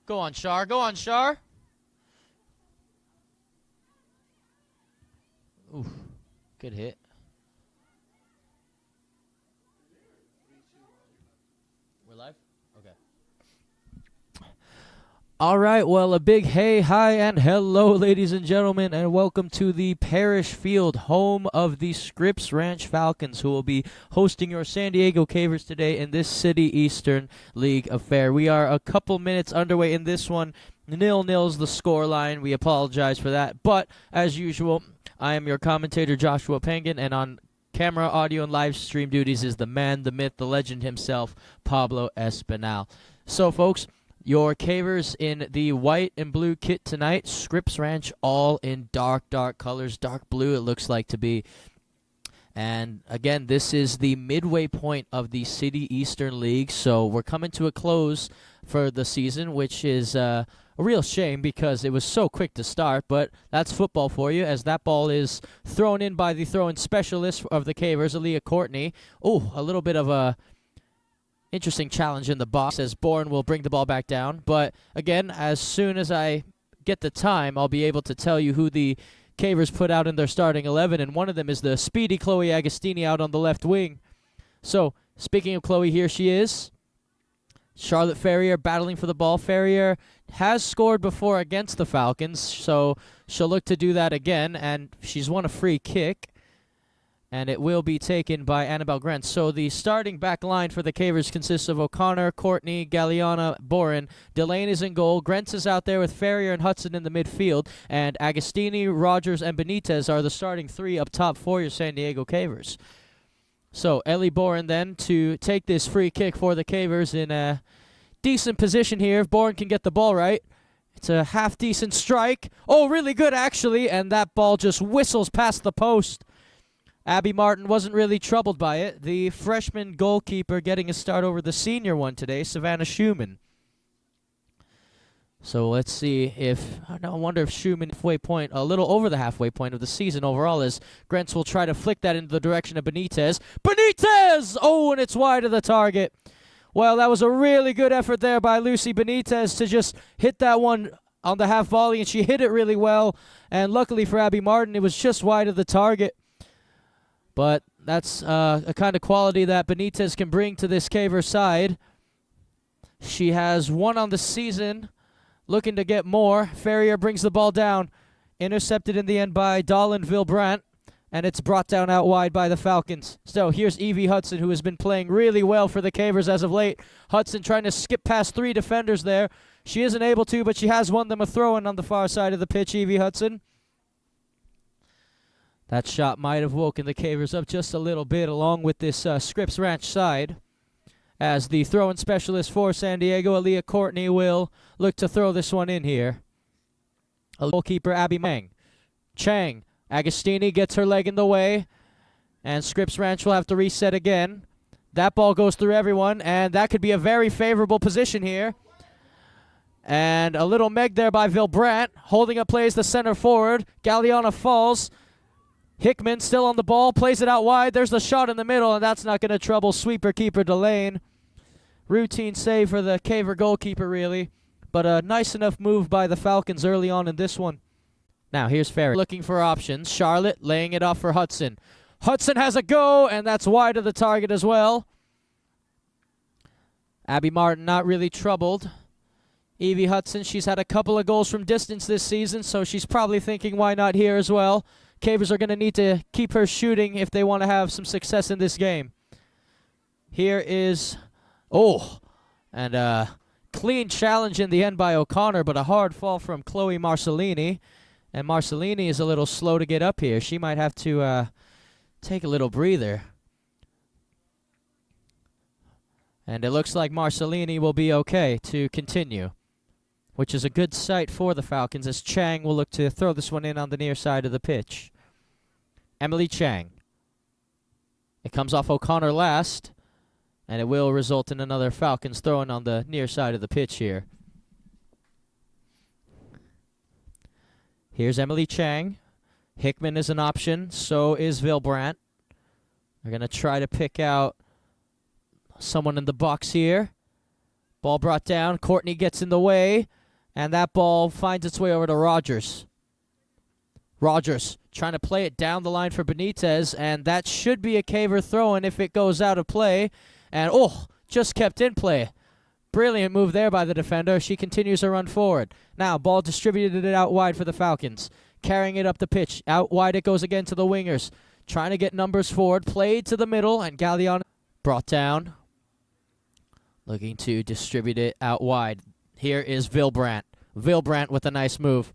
Go on, Shar. Go on, Shar. Oof. Good hit. We're live? Okay. All right, well, a big hey, hi, and hello, ladies and gentlemen, and welcome to the Parish Field, home of the Scripps Ranch Falcons, who will be hosting your San Diego Cavers today in this City Eastern League affair. We are a couple minutes underway in this one. 0-0's the scoreline. We apologize for that, but as usual, I am your commentator, Joshua Penguin, and on camera, audio, and live stream duties is the man, the myth, the legend himself, Pablo Espinal. So, folks, your Cavers in the white and blue kit tonight. Scripps Ranch all in dark colors. Dark blue it looks like to be. And again, this is the midway point of the City Eastern League. So we're coming to a close for the season, which is a real shame because it was so quick to start. But that's football for you, as that ball is thrown in by the throwing specialist of the Cavers, Aaliyah Courtney. Oh, a little bit of a interesting challenge in the box as Bourne will bring the ball back down. But again, as soon as I get the time, I'll be able to tell you who the Cavers put out in their starting 11, and one of them is the speedy Chloe Agostini out on the left wing. So, speaking of Chloe, here she is. Charlotte Ferrier battling for the ball. Ferrier has scored before against the Falcons, so she'll look to do that again, and she's won a free kick. And it will be taken by Annabelle Grant. So the starting back line for the Cavers consists of O'Connor, Courtney, Galliana, Boren. Delane is in goal. Grents is out there with Ferrier and Hudson in the midfield. And Agostini, Rogers, and Benitez are the starting three up top for your San Diego Cavers. So Ellie Boren then to take this free kick for the Cavers in a decent position here. If Boren can get the ball right. It's a half-decent strike. Oh, really good, actually. And that ball just whistles past the post. Abby Martin wasn't really troubled by it. The freshman goalkeeper getting a start over the senior one today, Savannah Schumann. So let's see if, I wonder if Schumann halfway point, a little over the halfway point of the season overall, as Grents will try to flick that into the direction of Benitez. Benitez! Oh, and it's wide of the target. Well, that was a really good effort there by Lucy Benitez to just hit that one on the half volley, and she hit it really well. And luckily for Abby Martin, it was just wide of the target. But that's a kind of quality that Benitez can bring to this Caver side. She has one on the season, looking to get more. Ferrier brings the ball down, intercepted in the end by Dolan Vilbrandt, and it's brought down out wide by the Falcons. So here's Evie Hudson, who has been playing really well for the Cavers as of late. Hudson trying to skip past three defenders there. She isn't able to, but she has won them a throw-in on the far side of the pitch, Evie Hudson. That shot might have woken the Cavers up just a little bit, along with this Scripps Ranch side, as the throw-in specialist for San Diego, Aaliyah Courtney, will look to throw this one in here. Goalkeeper Abby Chang. Agostini gets her leg in the way, and Scripps Ranch will have to reset again. That ball goes through everyone, and that could be a very favorable position here. And a little meg there by Vilbrandt, holding up plays the center forward. Galliana falls. Hickman still on the ball, plays it out wide. There's the shot in the middle, and that's not going to trouble sweeper keeper Delane. Routine save for the Caver goalkeeper, really. But a nice enough move by the Falcons early on in this one. Now, here's Ferry looking for options. Charlotte laying it off for Hudson. Hudson has a go, and that's wide of the target as well. Abby Martin not really troubled. Evie Hudson, she's had a couple of goals from distance this season, so she's probably thinking, why not here as well? Cavers are going to need to keep her shooting if they want to have some success in this game. Here is, and a clean challenge in the end by O'Connor, but a hard fall from Chloe Marcellini. And Marcellini is a little slow to get up here. She might have to take a little breather. And it looks like Marcellini will be okay to continue, which is a good sight for the Falcons, as Chang will look to throw this one in on the near side of the pitch. Emily Chang. It comes off O'Connor last, and it will result in another Falcons throwing on the near side of the pitch here. Here's Emily Chang. Hickman is an option, so is Vilbrandt. They're going to try to pick out someone in the box here. Ball brought down. Courtney gets in the way, and that ball finds its way over to Rogers. Rogers trying to play it down the line for Benitez, and that should be a Caver throw-in if it goes out of play. And, just kept in play. Brilliant move there by the defender. She continues her run forward. Now, ball distributed it out wide for the Falcons. Carrying it up the pitch. Out wide it goes again to the wingers. Trying to get numbers forward. Played to the middle, and Gallion brought down. Looking to distribute it out wide. Here is Vilbrandt. Vilbrandt with a nice move.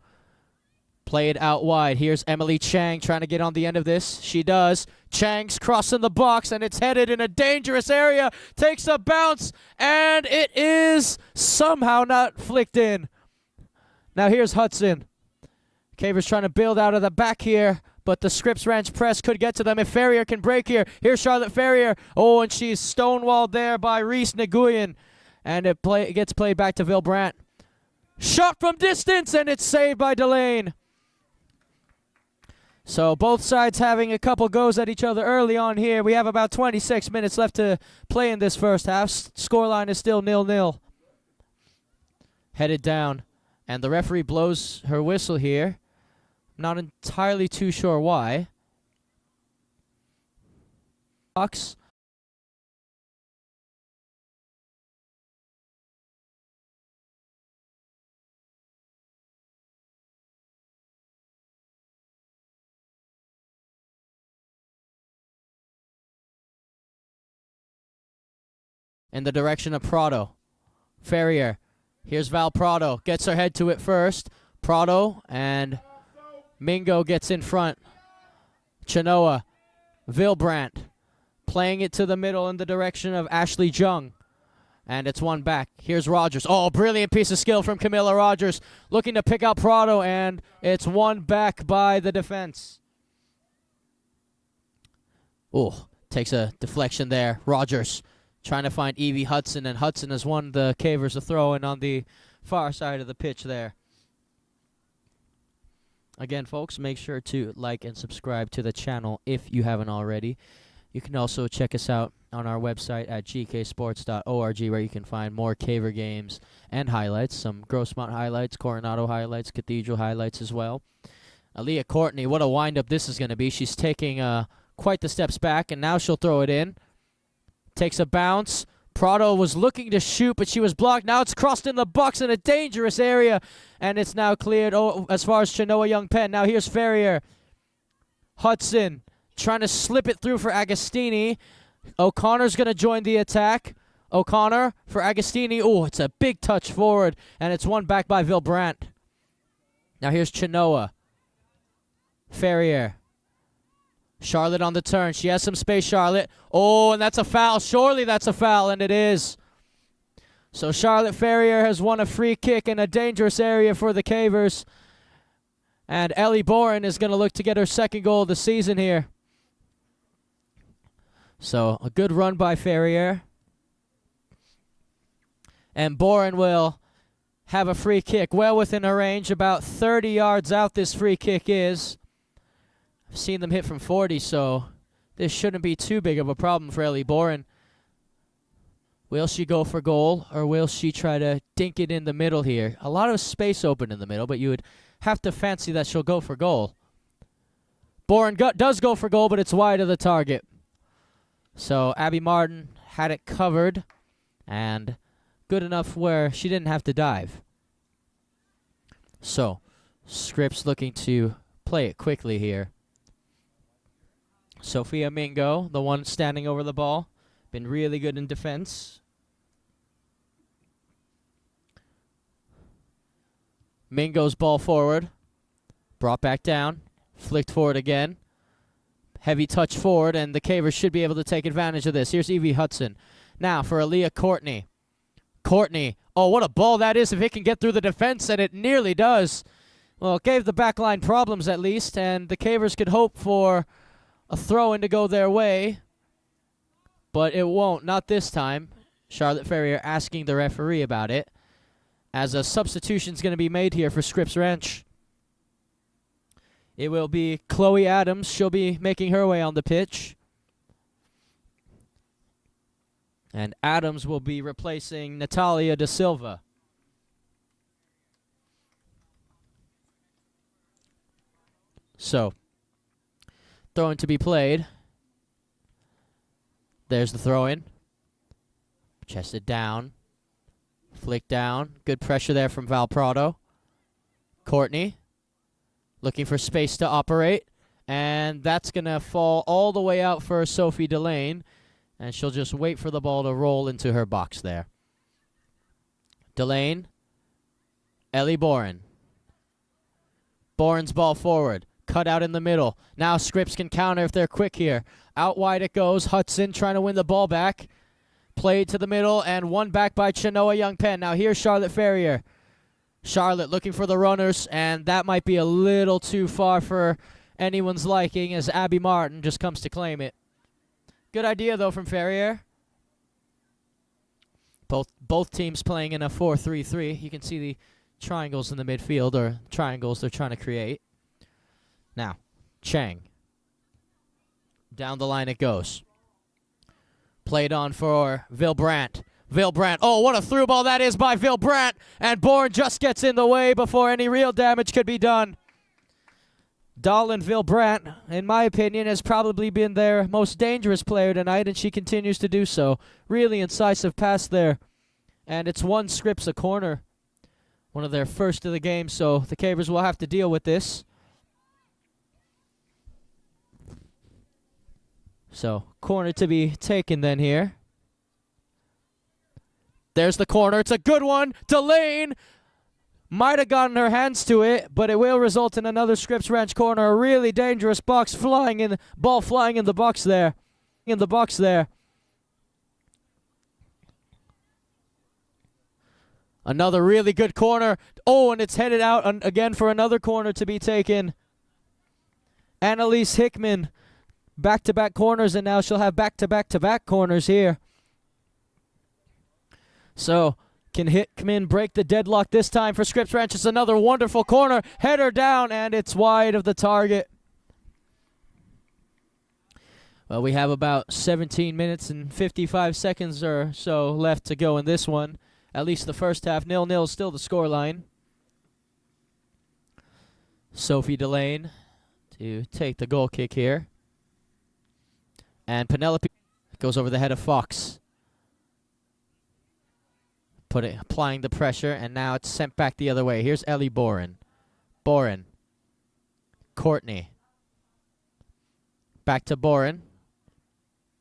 Played out wide. Here's Emily Chang trying to get on the end of this. She does. Chang's crossing the box, and it's headed in a dangerous area. Takes a bounce, and it is somehow not flicked in. Now here's Hudson. Caver's trying to build out of the back here, but the Scripps Ranch press could get to them if Ferrier can break here. Here's Charlotte Ferrier. Oh, and she's stonewalled there by Reese Nguyen. And it gets played back to Vilbrandt. Shot from distance, and it's saved by Delane. So both sides having a couple goes at each other early on here. We have about 26 minutes left to play in this first half. Scoreline is still 0-0. Headed down. And the referee blows her whistle here. Not entirely too sure why. Bucks. In the direction of Prado. Ferrier. Here's Val Prado. Gets her head to it first. Prado and Mingo gets in front. Chenoa. Vilbrandt. Playing it to the middle in the direction of Ashley Jung. And it's one back. Here's Rogers. Oh, brilliant piece of skill from Camilla Rogers. Looking to pick out Prado, and it's one back by the defense. Oh, takes a deflection there. Rogers. Trying to find Evie Hudson, and Hudson has won the Cavers a throw-in on the far side of the pitch there. Again, folks, make sure to like and subscribe to the channel if you haven't already. You can also check us out on our website at gksports.org, where you can find more Caver games and highlights, some Grossmont highlights, Coronado highlights, Cathedral highlights as well. Aaliyah Courtney, what a wind-up this is going to be. She's taking quite the steps back, and now she'll throw it in. Takes a bounce. Prado was looking to shoot, but she was blocked. Now it's crossed in the box in a dangerous area, and it's now cleared as far as Chenoa Young Penn. Now here's Ferrier. Hudson trying to slip it through for Agostini. O'Connor's going to join the attack. O'Connor for Agostini. Oh, it's a big touch forward, and it's one back by Vilbrandt. Now here's Chenoa. Ferrier. Charlotte on the turn. She has some space, Charlotte. Oh, and that's a foul. Surely that's a foul, and it is. So Charlotte Ferrier has won a free kick in a dangerous area for the Cavers. And Ellie Boren is going to look to get her second goal of the season here. So a good run by Ferrier. And Boren will have a free kick well within her range. About 30 yards out this free kick is. I've seen them hit from 40, so this shouldn't be too big of a problem for Ellie Boren. Will she go for goal, or will she try to dink it in the middle here? A lot of space open in the middle, but you would have to fancy that she'll go for goal. Boren does go for goal, but it's wide of the target. So Abby Martin had it covered, and good enough where she didn't have to dive. So Scripps looking to play it quickly here. Sophia Mingo, the one standing over the ball, been really good in defense. Mingo's ball forward, brought back down, flicked forward again. Heavy touch forward, and the Cavers should be able to take advantage of this. Here's Evie Hudson. Now for Aaliyah Courtney. Courtney, oh, what a ball that is if it can get through the defense, and it nearly does. Well, it gave the backline problems at least, and the Cavers could hope for a throw-in to go their way, but it won't, not this time. Charlotte Ferrier asking the referee about it, as a substitution's going to be made here for Scripps Ranch. It will be Chloe Adams. She'll be making her way on the pitch. And Adams will be replacing Natalia Da Silva. So, throw-in to be played. There's the throw-in. Chested down. Flick down. Good pressure there from Valprado. Courtney looking for space to operate. And that's going to fall all the way out for Sophie Delane. And she'll just wait for the ball to roll into her box there. Delane. Ellie Boren. Boren's ball forward. Cut out in the middle. Now Scripps can counter if they're quick here. Out wide it goes. Hudson trying to win the ball back. Played to the middle and won back by Chenoa Young-Penn. Now here's Charlotte Ferrier. Charlotte looking for the runners, and that might be a little too far for anyone's liking as Abby Martin just comes to claim it. Good idea, though, from Ferrier. Both teams playing in a 4-3-3. You can see the triangles in the midfield, or triangles they're trying to create. Now, Chang. Down the line it goes. Played on for Vilbrandt. Vilbrandt. Oh, what a through ball that is by Vilbrandt. And Bourne just gets in the way before any real damage could be done. Dallin Vilbrandt, in my opinion, has probably been their most dangerous player tonight, and she continues to do so. Really incisive pass there. And it's won Scripps a corner. One of their first of the game, so the Cavers will have to deal with this. So, corner to be taken then here. There's the corner. It's a good one. Delane might have gotten her hands to it, but it will result in another Scripps Ranch corner. A really dangerous ball flying in the box there. Another really good corner. Oh, and it's headed out again for another corner to be taken. Annalise Hickman. Back-to-back corners, and now she'll have back-to-back-to-back corners here. So, can Hickman break the deadlock this time for Scripps Ranch? It's another wonderful corner. Header down, and it's wide of the target. Well, we have about 17 minutes and 55 seconds or so left to go in this one. At least the first half. 0-0 is still the scoreline. Sophie Delane to take the goal kick here. And Penelope goes over the head of Fox. Applying the pressure, and now it's sent back the other way. Here's Ellie Boren. Boren. Courtney. Back to Boren.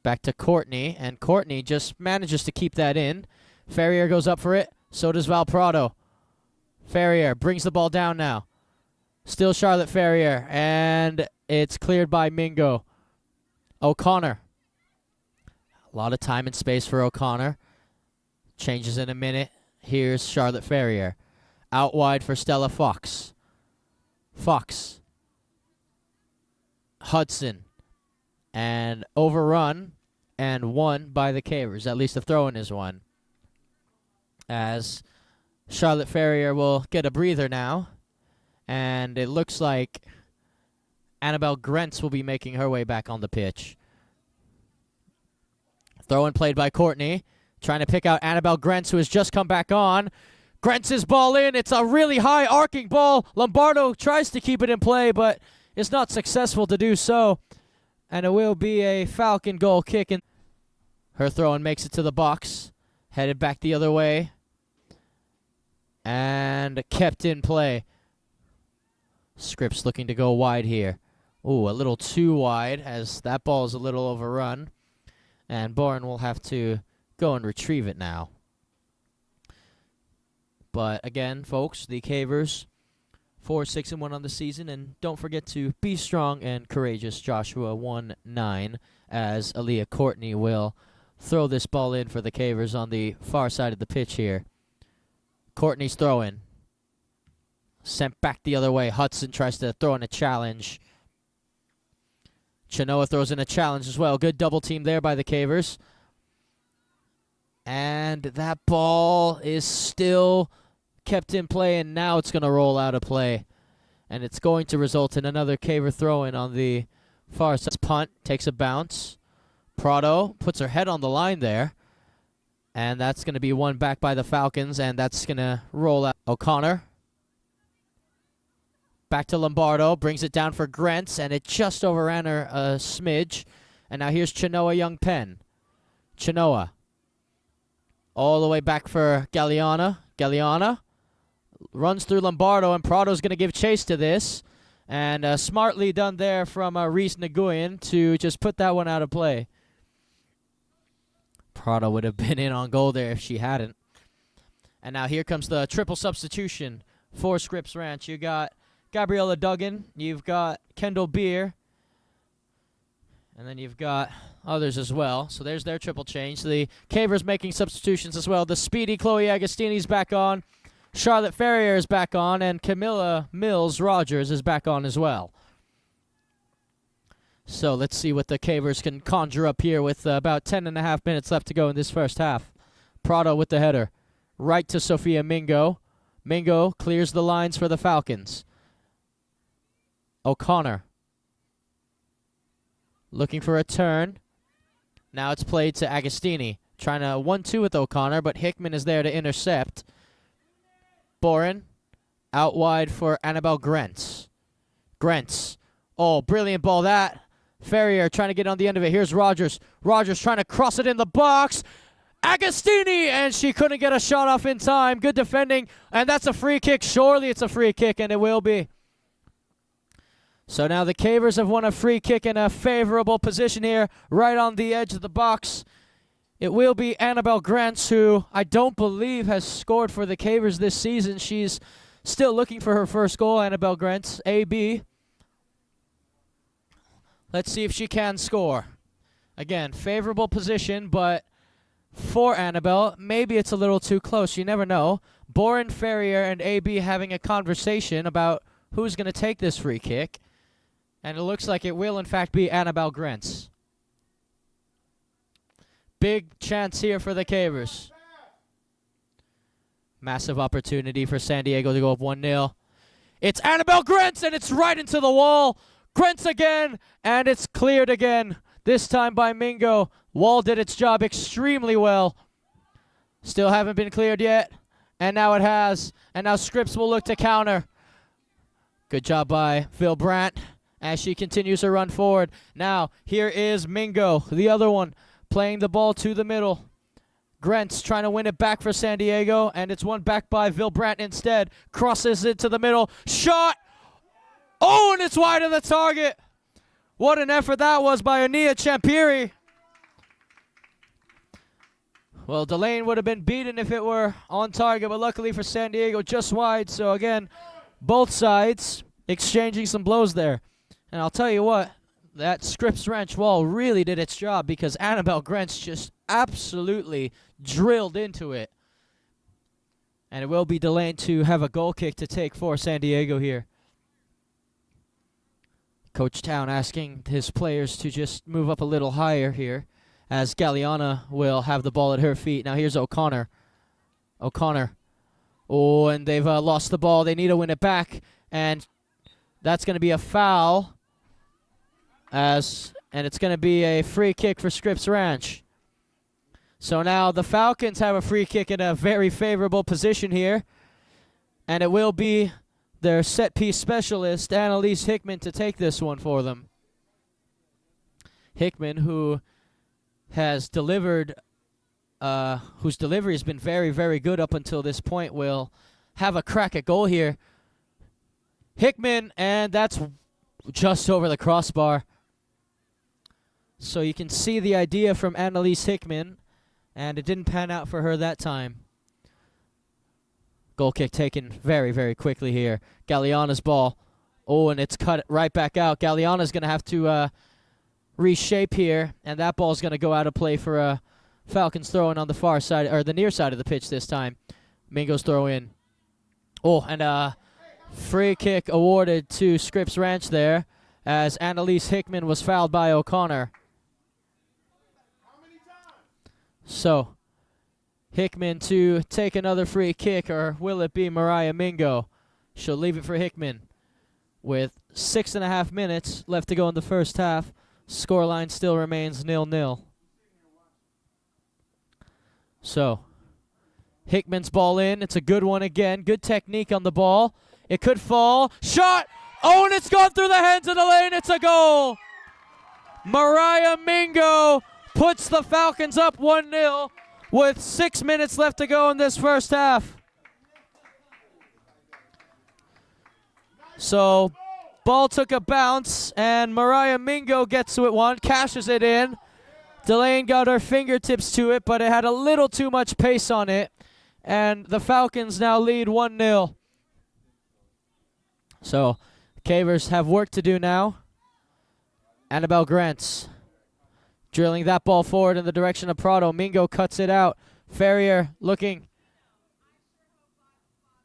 Back to Courtney, and Courtney just manages to keep that in. Ferrier goes up for it. So does Valprado. Ferrier brings the ball down now. Still Charlotte Ferrier, and it's cleared by Mingo. O'Connor. A lot of time and space for O'Connor. Changes in a minute. Here's Charlotte Ferrier. Out wide for Stella Fox. Fox. Hudson. And overrun and won by the Cavers. At least the throw-in is won. As Charlotte Ferrier will get a breather now. And it looks like Annabelle Grentz will be making her way back on the pitch. Throw-in played by Courtney. Trying to pick out Annabelle Grentz, who has just come back on. Grentz's ball in. It's a really high arcing ball. Lombardo tries to keep it in play, but is not successful to do so. And it will be a Falcon goal kick. And her throw-in makes it to the box. Headed back the other way. And kept in play. Scripps looking to go wide here. Ooh, a little too wide as that ball is a little overrun. And Bourne will have to go and retrieve it now. But again, folks, the Cavers 4-6-1 on the season. And don't forget to be strong and courageous. Joshua 1-9 as Aaliyah Courtney will throw this ball in for the Cavers on the far side of the pitch here. Courtney's throw-in. Sent back the other way. Hudson tries to throw in a challenge. Chenoa throws in a challenge as well. Good double team there by the Cavers. And that ball is still kept in play, and now it's going to roll out of play. And it's going to result in another Caver throw-in on the far side. Punt takes a bounce. Prado puts her head on the line there. And that's going to be won back by the Falcons, and that's going to roll out. O'Connor. Back to Lombardo, brings it down for Grentz, and it just overran her a smidge. And now here's Chenoa Young Penn. Chenoa. All the way back for Galliana. Galliana runs through Lombardo, and Prado's going to give chase to this. And smartly done there from Reese Nguyen to just put that one out of play. Prado would have been in on goal there if she hadn't. And now here comes the triple substitution for Scripps Ranch. You got Gabriella Duggan, you've got Kendall Beer, and then you've got others as well. So there's their triple change. The Cavers making substitutions as well. The speedy Chloe Agostini's back on. Charlotte Ferrier is back on, and Camilla Mills-Rogers is back on as well. So let's see what the Cavers can conjure up here with about 10.5 minutes left to go in this first half. Prado with the header. Right to Sophia Mingo. Mingo clears the lines for the Falcons. O'Connor. Looking for a turn. Now it's played to Agostini. Trying to 1-2 with O'Connor, but Hickman is there to intercept. Boren. Out wide for Annabelle Grentz. Grentz. Oh, brilliant ball that. Ferrier trying to get on the end of it. Here's Rogers. Rogers trying to cross it in the box. Agostini! And she couldn't get a shot off in time. Good defending. And that's a free kick. Surely it's a free kick, and it will be. So now the Cavers have won a free kick in a favorable position here, right on the edge of the box. It will be Annabelle Grantz, who I don't believe has scored for the Cavers this season. She's still looking for her first goal, Annabelle Grantz, AB. Let's see if she can score. Again, favorable position, but for Annabelle, maybe it's a little too close. You never know. Boren, Ferrier, and AB having a conversation about who's going to take this free kick. And it looks like it will, in fact, be Annabelle Grentz. Big chance here for the Cavers. Massive opportunity for San Diego to go up 1-0. It's Annabelle Grentz, and it's right into the wall. Grentz again, and it's cleared again. This time by Mingo. Wall did its job extremely well. Still haven't been cleared yet. And now it has. And now Scripps will look to counter. Good job by Phil Brandt as she continues her run forward. Now, here is Mingo, the other one, playing the ball to the middle. Grentz trying to win it back for San Diego, and it's won back by Phil Brandt instead. Crosses it to the middle. Shot! Oh, and it's wide of the target. What an effort that was by Ania Champiri. Well, Delane would have been beaten if it were on target, but luckily for San Diego, just wide. So again, both sides exchanging some blows there. And I'll tell you what, that Scripps wrench wall really did its job because Annabelle Grentz just absolutely drilled into it. And it will be Delane to have a goal kick to take for San Diego here. Coach Town asking his players to just move up a little higher here as Galliana will have the ball at her feet. Now here's O'Connor. O'Connor. Oh, and they've lost the ball. They need to win it back. And that's going to be a foul. And it's going to be a free kick for Scripps Ranch. So now the Falcons have a free kick in a very favorable position here. And it will be their set-piece specialist, Annalise Hickman, to take this one for them. Hickman, who has delivered, whose delivery has been very, very good up until this point, will have a crack at goal here. Hickman, and that's just over the crossbar. So you can see the idea from Annalise Hickman, and it didn't pan out for her that time. Goal kick taken very, very quickly here. Galliana's ball. Oh, and it's cut right back out. Galliana's going to have to reshape here, and that ball's going to go out of play for a Falcons throw in on the far side, or the near side of the pitch this time. Mingo's throw in. Oh, and free kick awarded to Scripps Ranch there as Annalise Hickman was fouled by O'Connor. So, Hickman to take another free kick, or will it be Mariah Mingo? She'll leave it for Hickman. With 6.5 minutes left to go in the first half, scoreline still remains 0-0. So, Hickman's ball in. It's a good one again. Good technique on the ball. It could fall. Shot! Oh, and it's gone through the hands of the lane. It's a goal! Mariah Mingo puts the Falcons up 1-0 with 6 minutes left to go in this first half. So, ball took a bounce, and Mariah Mingo gets to it one, cashes it in. Delane got her fingertips to it, but it had a little too much pace on it, and the Falcons now lead 1-0. So, Cavers have work to do now. Annabelle Grants drilling that ball forward in the direction of Prado. Mingo cuts it out. Ferrier looking.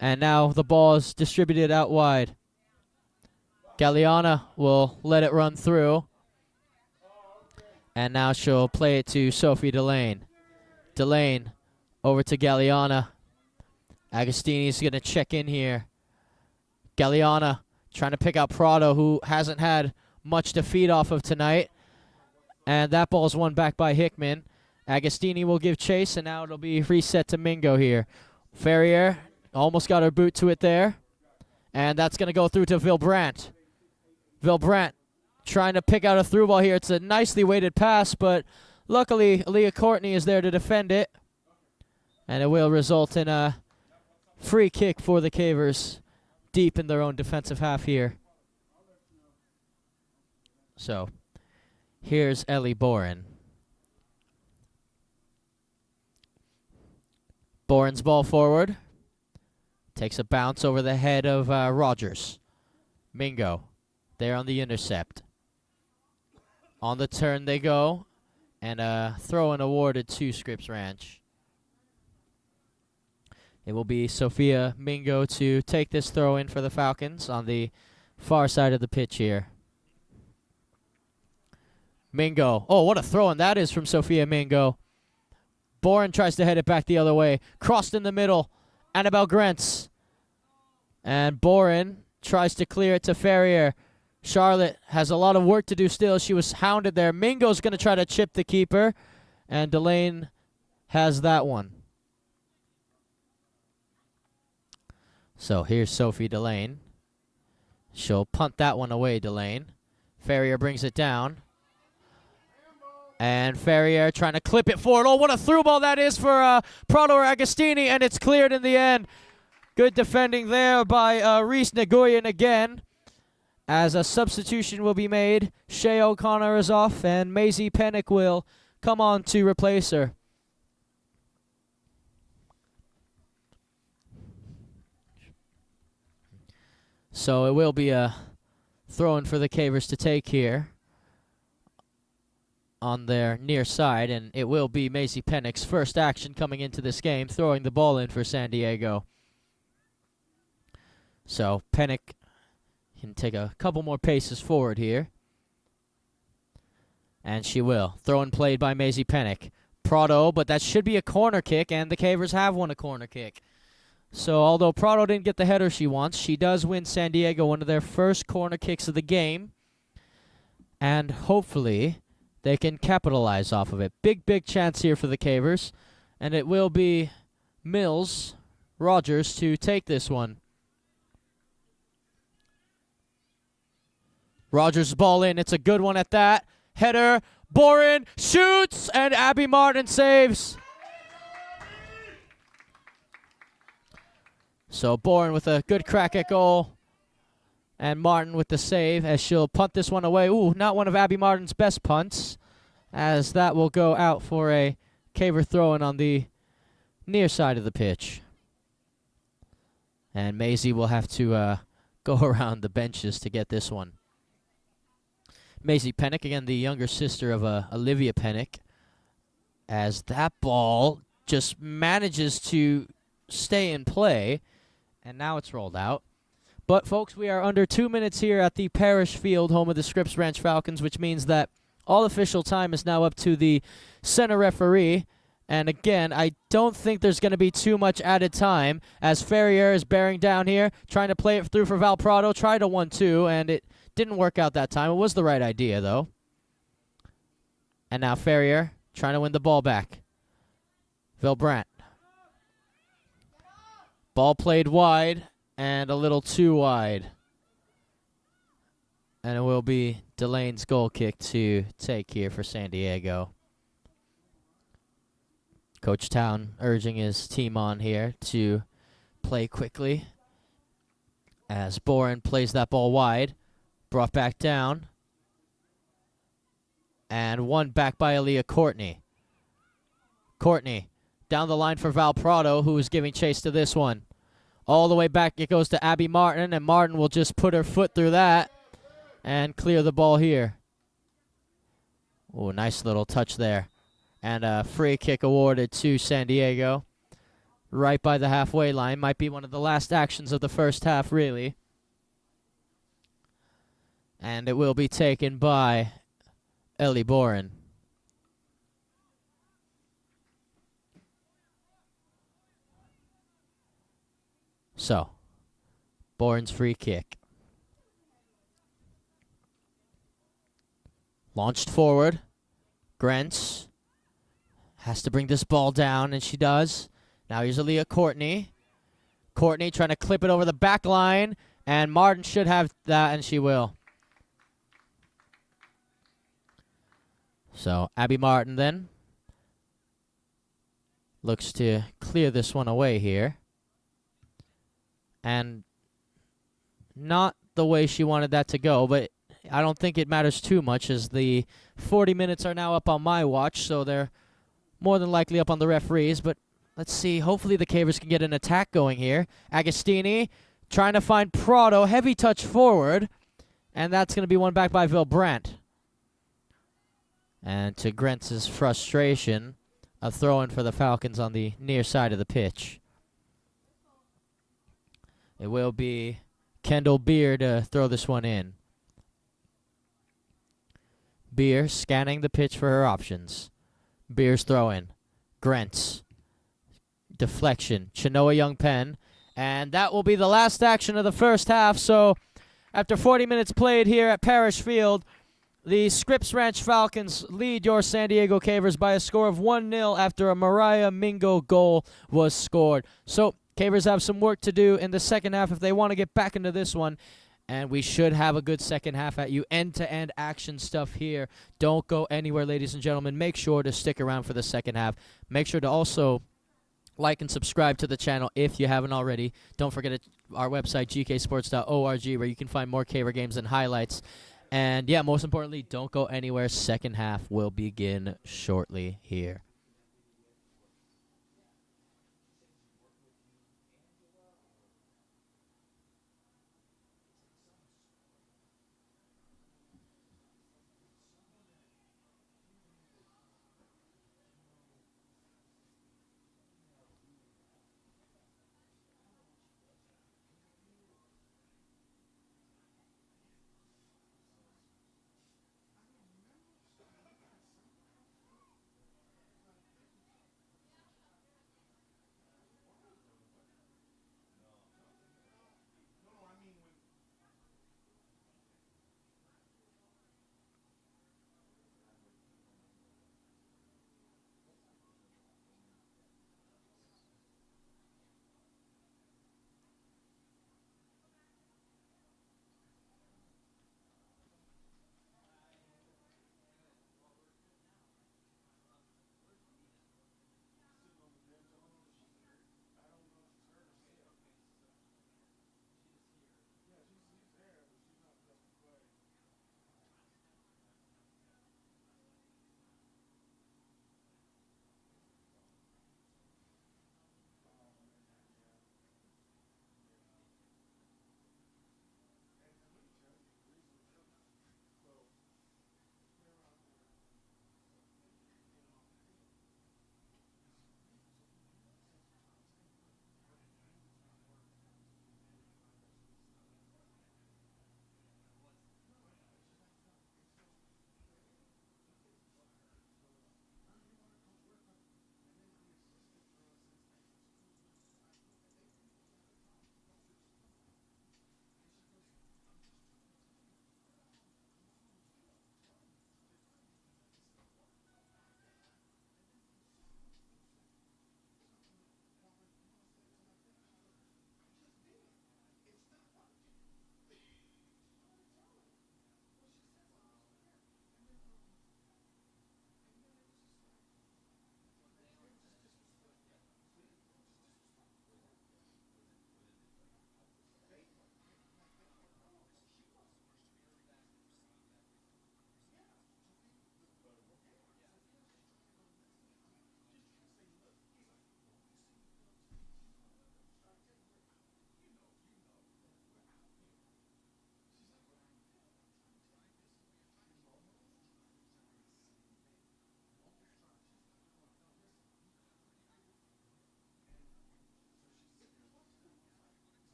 And now the ball is distributed out wide. Galeana will let it run through. And now she'll play it to Sophie Delane. Delane over to Galeana. Agostini's going to check in here. Galeana trying to pick out Prado, who hasn't had much to feed off of tonight. And that ball's won back by Hickman. Agostini will give chase, and now it'll be reset to Mingo here. Ferrier almost got her boot to it there. And that's going to go through to Vilbrandt. Vilbrandt trying to pick out a through ball here. It's a nicely weighted pass, but luckily Leah Courtney is there to defend it. And it will result in a free kick for the Cavers deep in their own defensive half here. So, here's Ellie Boren. Boren's ball forward. Takes a bounce over the head of Rogers. Mingo there on the intercept. On the turn they go. And a throw-in awarded to Scripps Ranch. It will be Sophia Mingo to take this throw-in for the Falcons on the far side of the pitch here. Mingo. Oh, what a throw-in that is from Sophia Mingo. Boren tries to head it back the other way. Crossed in the middle. Annabelle Grants. And Boren tries to clear it to Ferrier. Charlotte has a lot of work to do still. She was hounded there. Mingo's going to try to chip the keeper. And Delane has that one. So here's Sophie Delane. She'll punt that one away, Delane. Ferrier brings it down. And Ferrier trying to clip it forward. Oh, what a through ball that is for Prado or Agostini, and it's cleared in the end. Good defending there by Reese Nagoyan again. As a substitution will be made, Shea O'Connor is off, and Maisie Pennick will come on to replace her. So it will be a throw-in for the Cavers to take here on their near side, and it will be Maisie Pennick's first action coming into this game, throwing the ball in for San Diego. So Pennick can take a couple more paces forward here. And she will. Throw and played by Maisie Pennick. Prado, but that should be a corner kick, and the Cavers have won a corner kick. So although Prado didn't get the header she wants, she does win San Diego one of their first corner kicks of the game. And hopefully they can capitalize off of it. Big, big chance here for the Cavers. And it will be Mills Rogers to take this one. Rogers' ball in. It's a good one at that. Header. Boren shoots, and Abby Martin saves. So Boren with a good crack at goal. And Martin with the save as she'll punt this one away. Ooh, not one of Abby Martin's best punts, as that will go out for a Caver throw-in on the near side of the pitch. And Maisie will have to go around the benches to get this one. Maisie Pennick, again, the younger sister of Olivia Pennick, as that ball just manages to stay in play, and now it's rolled out. But, folks, we are under 2 minutes here at the Parish Field, home of the Scripps Ranch Falcons, which means that all official time is now up to the center referee. And, again, I don't think there's going to be too much added time, as Ferrier is bearing down here, trying to play it through for Val Prado, tried a 1-2, and it didn't work out that time. It was the right idea, though. And now Ferrier trying to win the ball back. Vilbrandt. Ball played wide and a little too wide. And it will be Delane's goal kick to take here for San Diego. Coach Town urging his team on here to play quickly. As Boren plays that ball wide. Brought back down. And won back by Aaliyah Courtney. Courtney down the line for Val Prado, who is giving chase to this one. All the way back it goes to Abby Martin, and Martin will just put her foot through that and clear the ball here. Oh, nice little touch there. And a free kick awarded to San Diego. Right by the halfway line. Might be one of the last actions of the first half, really. And it will be taken by Ellie Boren. So, Boren's free kick. Launched forward. Grentz has to bring this ball down, and she does. Now here's Aaliyah Courtney. Courtney trying to clip it over the back line, and Martin should have that, and she will. So, Abby Martin then looks to clear this one away here. And not the way she wanted that to go, but I don't think it matters too much as the 40 minutes are now up on my watch, so they're more than likely up on the referees. But let's see. Hopefully the Cavers can get an attack going here. Agostini trying to find Prado. Heavy touch forward. And that's going to be one back by Vilbrandt. And to Grentz's frustration, a throw-in for the Falcons on the near side of the pitch. It will be Kendall Beer to throw this one in. Beer scanning the pitch for her options. Beer's throw-in. Grentz. Deflection. Chenoa Young-Penn. And that will be the last action of the first half. So after 40 minutes played here at Parish Field, the Scripps Ranch Falcons lead your San Diego Cavers by a score of 1-0 after a Mariah Mingo goal was scored. So Cavers have some work to do in the second half if they want to get back into this one. And we should have a good second half at you. End-to-end action stuff here. Don't go anywhere, ladies and gentlemen. Make sure to stick around for the second half. Make sure to also like and subscribe to the channel if you haven't already. Don't forget our website, gksports.org, where you can find more Caver games and highlights. And, yeah, most importantly, don't go anywhere. Second half will begin shortly here.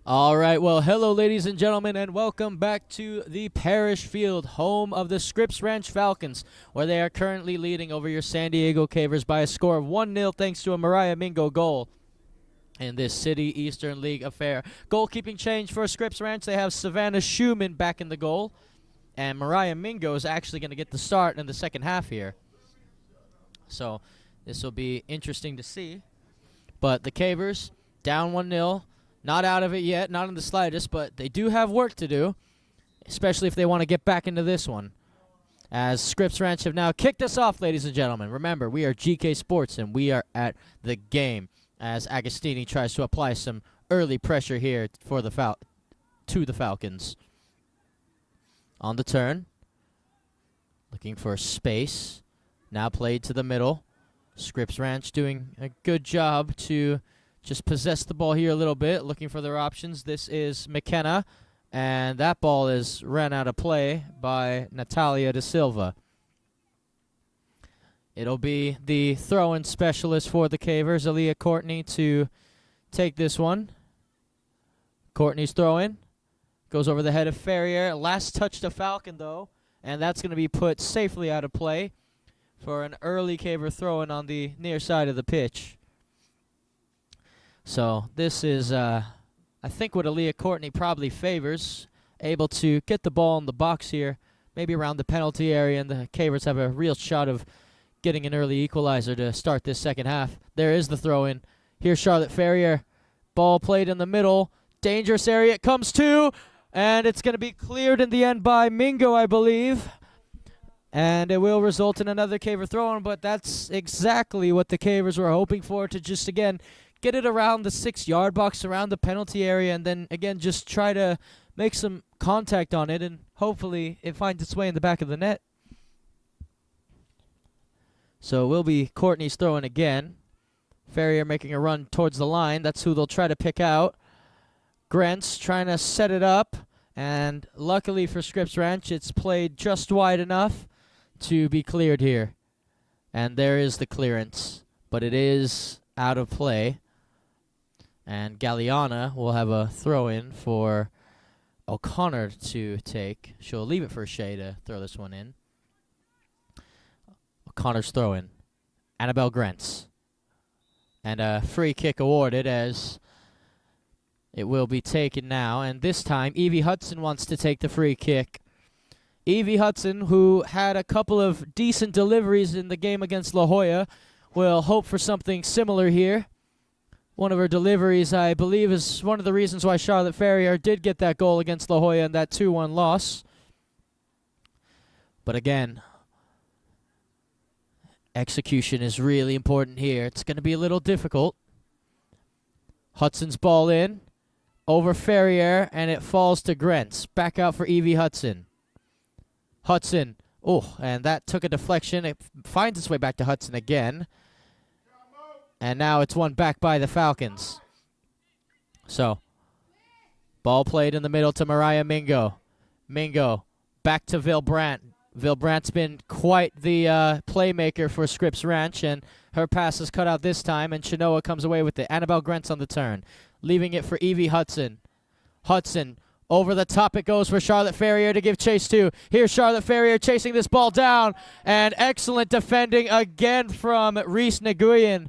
All right, well, hello, ladies and gentlemen, and welcome back to the Parish Field, home of the Scripps Ranch Falcons, where they are currently leading over your San Diego Cavers by a score of 1-0 thanks to a Mariah Mingo goal in this City Eastern League affair. Goalkeeping change for Scripps Ranch. They have Savannah Schumann back in the goal, and Mariah Mingo is actually going to get the start in the second half here. So this will be interesting to see. But the Cavers down 1-0. Not out of it yet, not in the slightest, but they do have work to do, especially if they want to get back into this one. As Scripps Ranch have now kicked us off, ladies and gentlemen. Remember, we are GK Sports, and we are at the game as Agostini tries to apply some early pressure here for the Falcons. On the turn, looking for space. Now played to the middle. Scripps Ranch doing a good job to just possess the ball here a little bit, looking for their options. This is McKenna, and that ball is ran out of play by Natalia Da Silva. It'll be the throw-in specialist for the Cavers, Aaliyah Courtney, to take this one. Courtney's throw-in. Goes over the head of Ferrier. Last touch to Falcon, though, and that's going to be put safely out of play for an early Caver throw-in on the near side of the pitch. So this is, I think, what Aaliyah Courtney probably favors. Able to get the ball in the box here, maybe around the penalty area, and the Cavers have a real shot of getting an early equalizer to start this second half. There is the throw-in. Here's Charlotte Ferrier. Ball played in the middle. Dangerous area. It comes to, and it's going to be cleared in the end by Mingo, I believe. And it will result in another Caver throw-in, but that's exactly what the Cavers were hoping for, to just, again, get it around the 6-yard box, around the penalty area, and then, again, just try to make some contact on it, and hopefully it finds its way in the back of the net. So it will be Courtney's throwing again. Ferrier making a run towards the line. That's who they'll try to pick out. Grentz trying to set it up, and luckily for Scripps Ranch, it's played just wide enough to be cleared here. And there is the clearance, but it is out of play. And Galliana will have a throw-in for O'Connor to take. She'll leave it for Shea to throw this one in. O'Connor's throw-in. Annabelle Grentz. And a free kick awarded as it will be taken now. And this time, Evie Hudson wants to take the free kick. Evie Hudson, who had a couple of decent deliveries in the game against La Jolla, will hope for something similar here. One of her deliveries, I believe, is one of the reasons why Charlotte Ferrier did get that goal against La Jolla in that 2-1 loss. But again, execution is really important here. It's going to be a little difficult. Hudson's ball in, over Ferrier, and it falls to Grentz. Back out for Evie Hudson. Hudson, oh, and that took a deflection. It finds its way back to Hudson again. And now it's won back by the Falcons. So, ball played in the middle to Mariah Mingo. Mingo, back to Vilbrandt. Vilbrandt's been quite the playmaker for Scripps Ranch, and her pass is cut out this time, and Chinoa comes away with it. Annabelle Grentz on the turn, leaving it for Evie Hudson. Hudson, over the top it goes for Charlotte Ferrier to give chase to. Here's Charlotte Ferrier chasing this ball down, and excellent defending again from Reese Nguyen.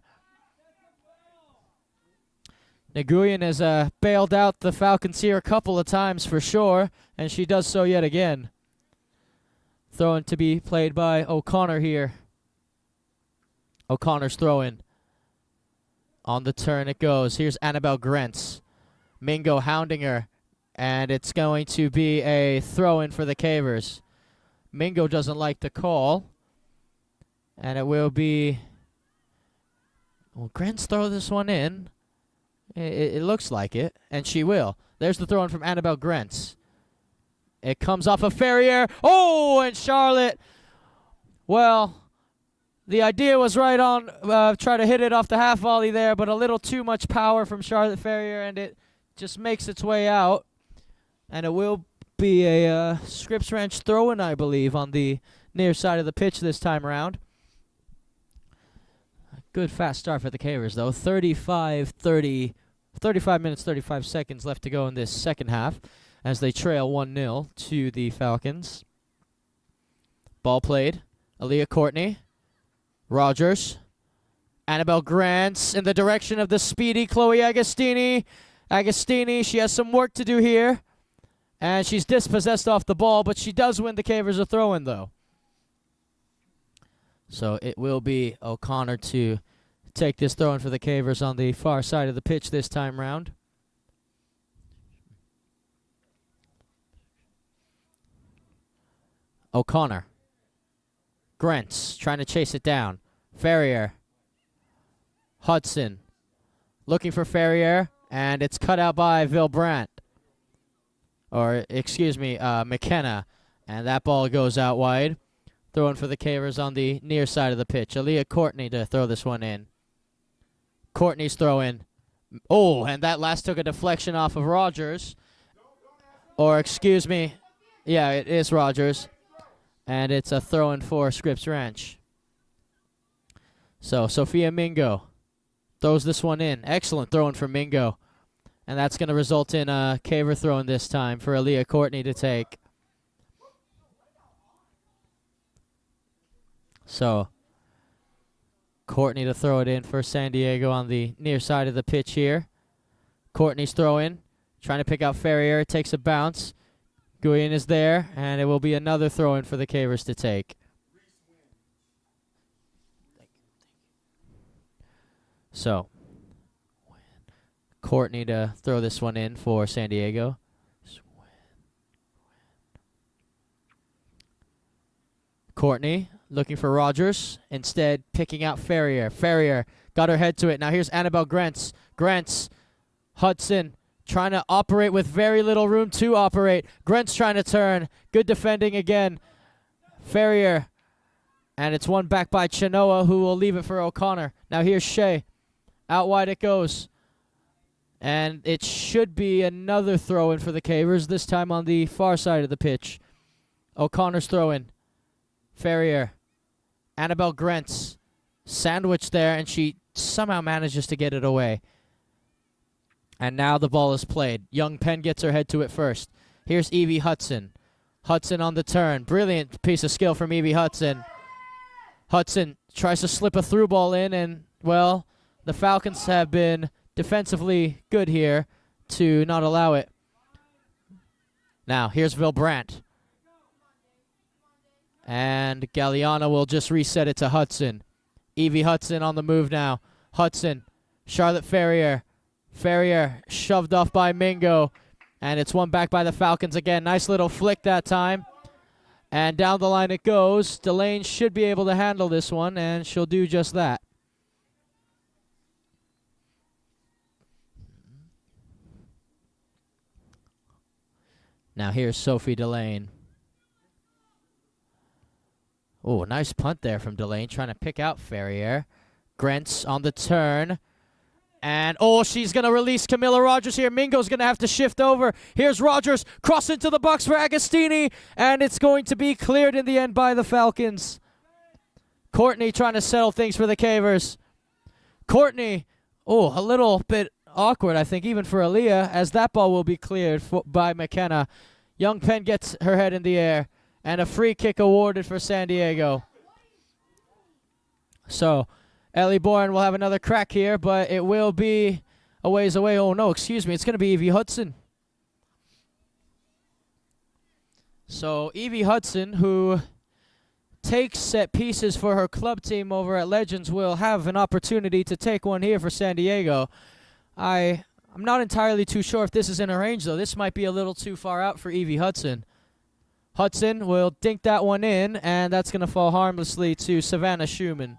Nguyen has bailed out the Falcons here a couple of times for sure, and she does so yet again. Throw-in to be played by O'Connor here. O'Connor's throw-in. On the turn it goes. Here's Annabelle Grentz. Mingo hounding her, and it's going to be a throw-in for the Cavers. Mingo doesn't like the call, and it will be... Will Grentz throw this one in? It looks like it, and she will. There's the throw-in from Annabelle Grentz. It comes off of Ferrier. Oh, and Charlotte. Well, the idea was right on. Try to hit it off the half volley there, but a little too much power from Charlotte Ferrier, and it just makes its way out. And it will be a Scripps Ranch throw-in, I believe, on the near side of the pitch this time around. A good fast start for the Cavers, though. 35-30 35 minutes, 35 seconds left to go in this second half as they trail 1-0 to the Falcons. Ball played. Aaliyah Courtney. Rogers. Annabelle Grants in the direction of the speedy Chloe Agostini. Agostini, she has some work to do here. And she's dispossessed off the ball, but she does win the Cavers a throw-in, though. So it will be O'Connor to take this throw-in for the Cavers on the far side of the pitch this time round. O'Connor. Grants trying to chase it down. Ferrier. Hudson. Looking for Ferrier, and it's cut out by Vilbrandt. Or, excuse me, McKenna. And that ball goes out wide. Throwing for the Cavers on the near side of the pitch. Aaliyah Courtney to throw this one in. Courtney's throw in. Oh, and that last took a deflection off of Rogers. Or, excuse me. Yeah, it is Rogers. And it's a throw-in for Scripps Ranch. So, Sophia Mingo throws this one in. Excellent throw-in for Mingo. And that's going to result in a Caver throw-in this time for Aaliyah Courtney to take. So, Courtney to throw it in for San Diego on the near side of the pitch here. Courtney's throw-in. Trying to pick out Ferrier. Takes a bounce. Guyen is there, and it will be another throw-in for the Cavers to take. So, Courtney to throw this one in for San Diego. Courtney looking for Rogers, instead picking out Ferrier. Ferrier got her head to it. Now here's Annabelle Grants. Grants, Hudson, trying to operate with very little room to operate. Grant's trying to turn. Good defending again. Ferrier. And it's one back by Chenoa, who will leave it for O'Connor. Now here's Shea. Out wide it goes. And it should be another throw-in for the Cavers, this time on the far side of the pitch. O'Connor's throw-in. Ferrier. Annabelle Grants. Sandwiched there, and she somehow manages to get it away. And now the ball is played. Young Penn gets her head to it first. Here's Evie Hudson. Hudson on the turn. Brilliant piece of skill from Evie Hudson. Hudson tries to slip a through ball in, and, well, the Falcons have been defensively good here to not allow it. Now, here's Vilbrandt. And Galliano will just reset it to Hudson. Evie Hudson on the move now. Hudson. Charlotte Ferrier. Ferrier shoved off by Mingo. And it's one back by the Falcons again. Nice little flick that time. And down the line it goes. Delane should be able to handle this one, and she'll do just that. Now here's Sophie Delane. Oh, nice punt there from Delane, trying to pick out Ferrier. Grants on the turn. And, oh, she's going to release Camilla Rogers here. Mingo's going to have to shift over. Here's Rogers, cross into the box for Agostini. And it's going to be cleared in the end by the Falcons. Courtney trying to settle things for the Cavers. Courtney, oh, a little bit awkward, I think, even for Aaliyah, as that ball will be cleared by McKenna. Young Penn gets her head in the air. And a free kick awarded for San Diego. So, Ellie Bourne will have another crack here, but it will be a ways away. Oh, no, excuse me. It's going to be Evie Hudson. So, Evie Hudson, who takes set pieces for her club team over at Legends, will have an opportunity to take one here for San Diego. I'm not entirely too sure if this is in her range, though. This might be a little too far out for Evie Hudson. Hudson will dink that one in, and that's going to fall harmlessly to Savannah Schumann.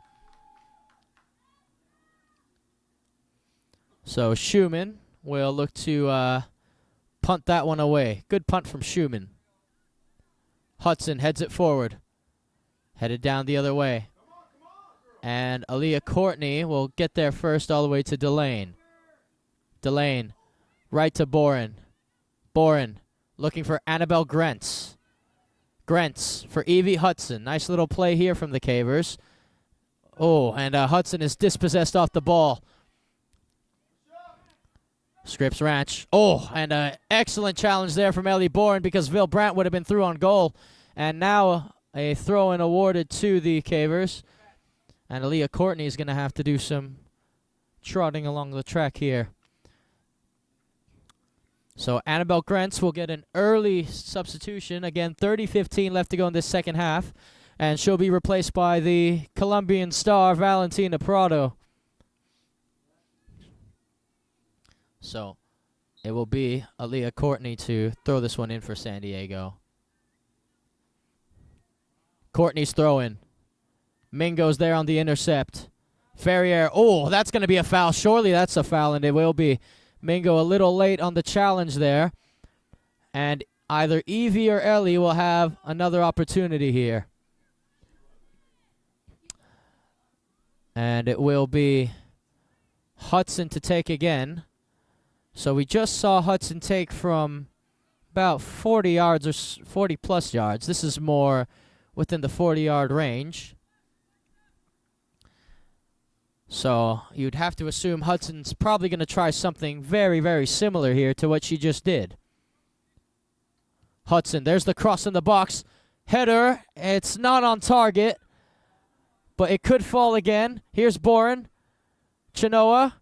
So Schumann will look to punt that one away. Good punt from Schumann. Hudson heads it forward. Headed down the other way. And Aaliyah Courtney will get there first all the way to Delane. Delane, right to Boren. Boren looking for Annabelle Grants. Grants for Evie Hudson. Nice little play here from the Cavers. Oh, and Hudson is dispossessed off the ball. Scripps Ranch. Oh, and an excellent challenge there from Ellie Bourne because Vil Brandt would have been through on goal. And now a throw-in awarded to the Cavers. And Aaliyah Courtney is going to have to do some trotting along the track here. So Annabelle Grentz will get an early substitution. Again, 30:15 left to go in this second half. And she'll be replaced by the Colombian star, Valentina Prado. So it will be Aaliyah Courtney to throw this one in for San Diego. Courtney's throwing. Mingo's there on the intercept. Ferrier, oh, that's going to be a foul. Surely that's a foul, and it will be. Mingo a little late on the challenge there. And either Evie or Ellie will have another opportunity here. And it will be Hudson to take again. So we just saw Hudson take from about 40 yards or 40-plus yards. This is more within the 40-yard range. So you'd have to assume Hudson's probably going to try something very, very similar here to what she just did. Hudson, there's the cross in the box. Header, it's not on target, but it could fall again. Here's Boren. Chinoa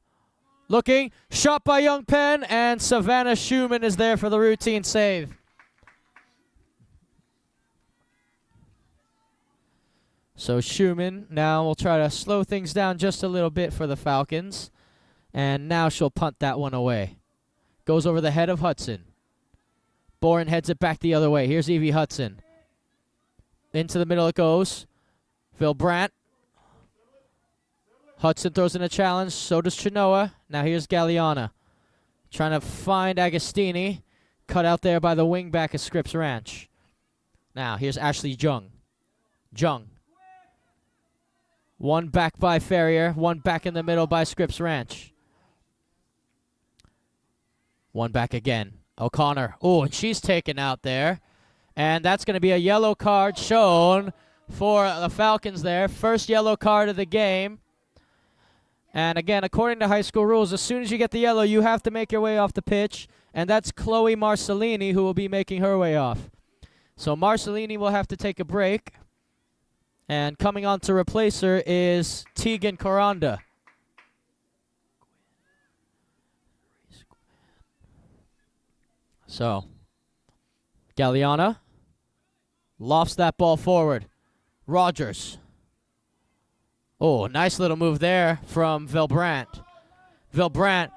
looking. Shot by Young Penn, and Savannah Schumann is there for the routine save. So Schumann now will try to slow things down just a little bit for the Falcons. And now she'll punt that one away. Goes over the head of Hudson. Boren heads it back the other way. Here's Evie Hudson. Into the middle it goes. Vil Brandt. Hudson throws in a challenge. So does Chinoa. Now here's Galliana. Trying to find Agostini. Cut out there by the wingback of Scripps Ranch. Now here's Ashley Jung. Jung. One back by Ferrier. One back in the middle by Scripps Ranch. One back again. O'Connor. Oh, and she's taken out there. And that's going to be a yellow card shown for the Falcons there. First yellow card of the game. And again, according to high school rules, as soon as you get the yellow, you have to make your way off the pitch. And that's Chloe Marcellini who will be making her way off. So Marcellini will have to take a break. And coming on to replace her is Tegan Coranda. So, Galliana lofts that ball forward. Rogers. Oh, nice little move there from Vil Brandt. Vil Brandt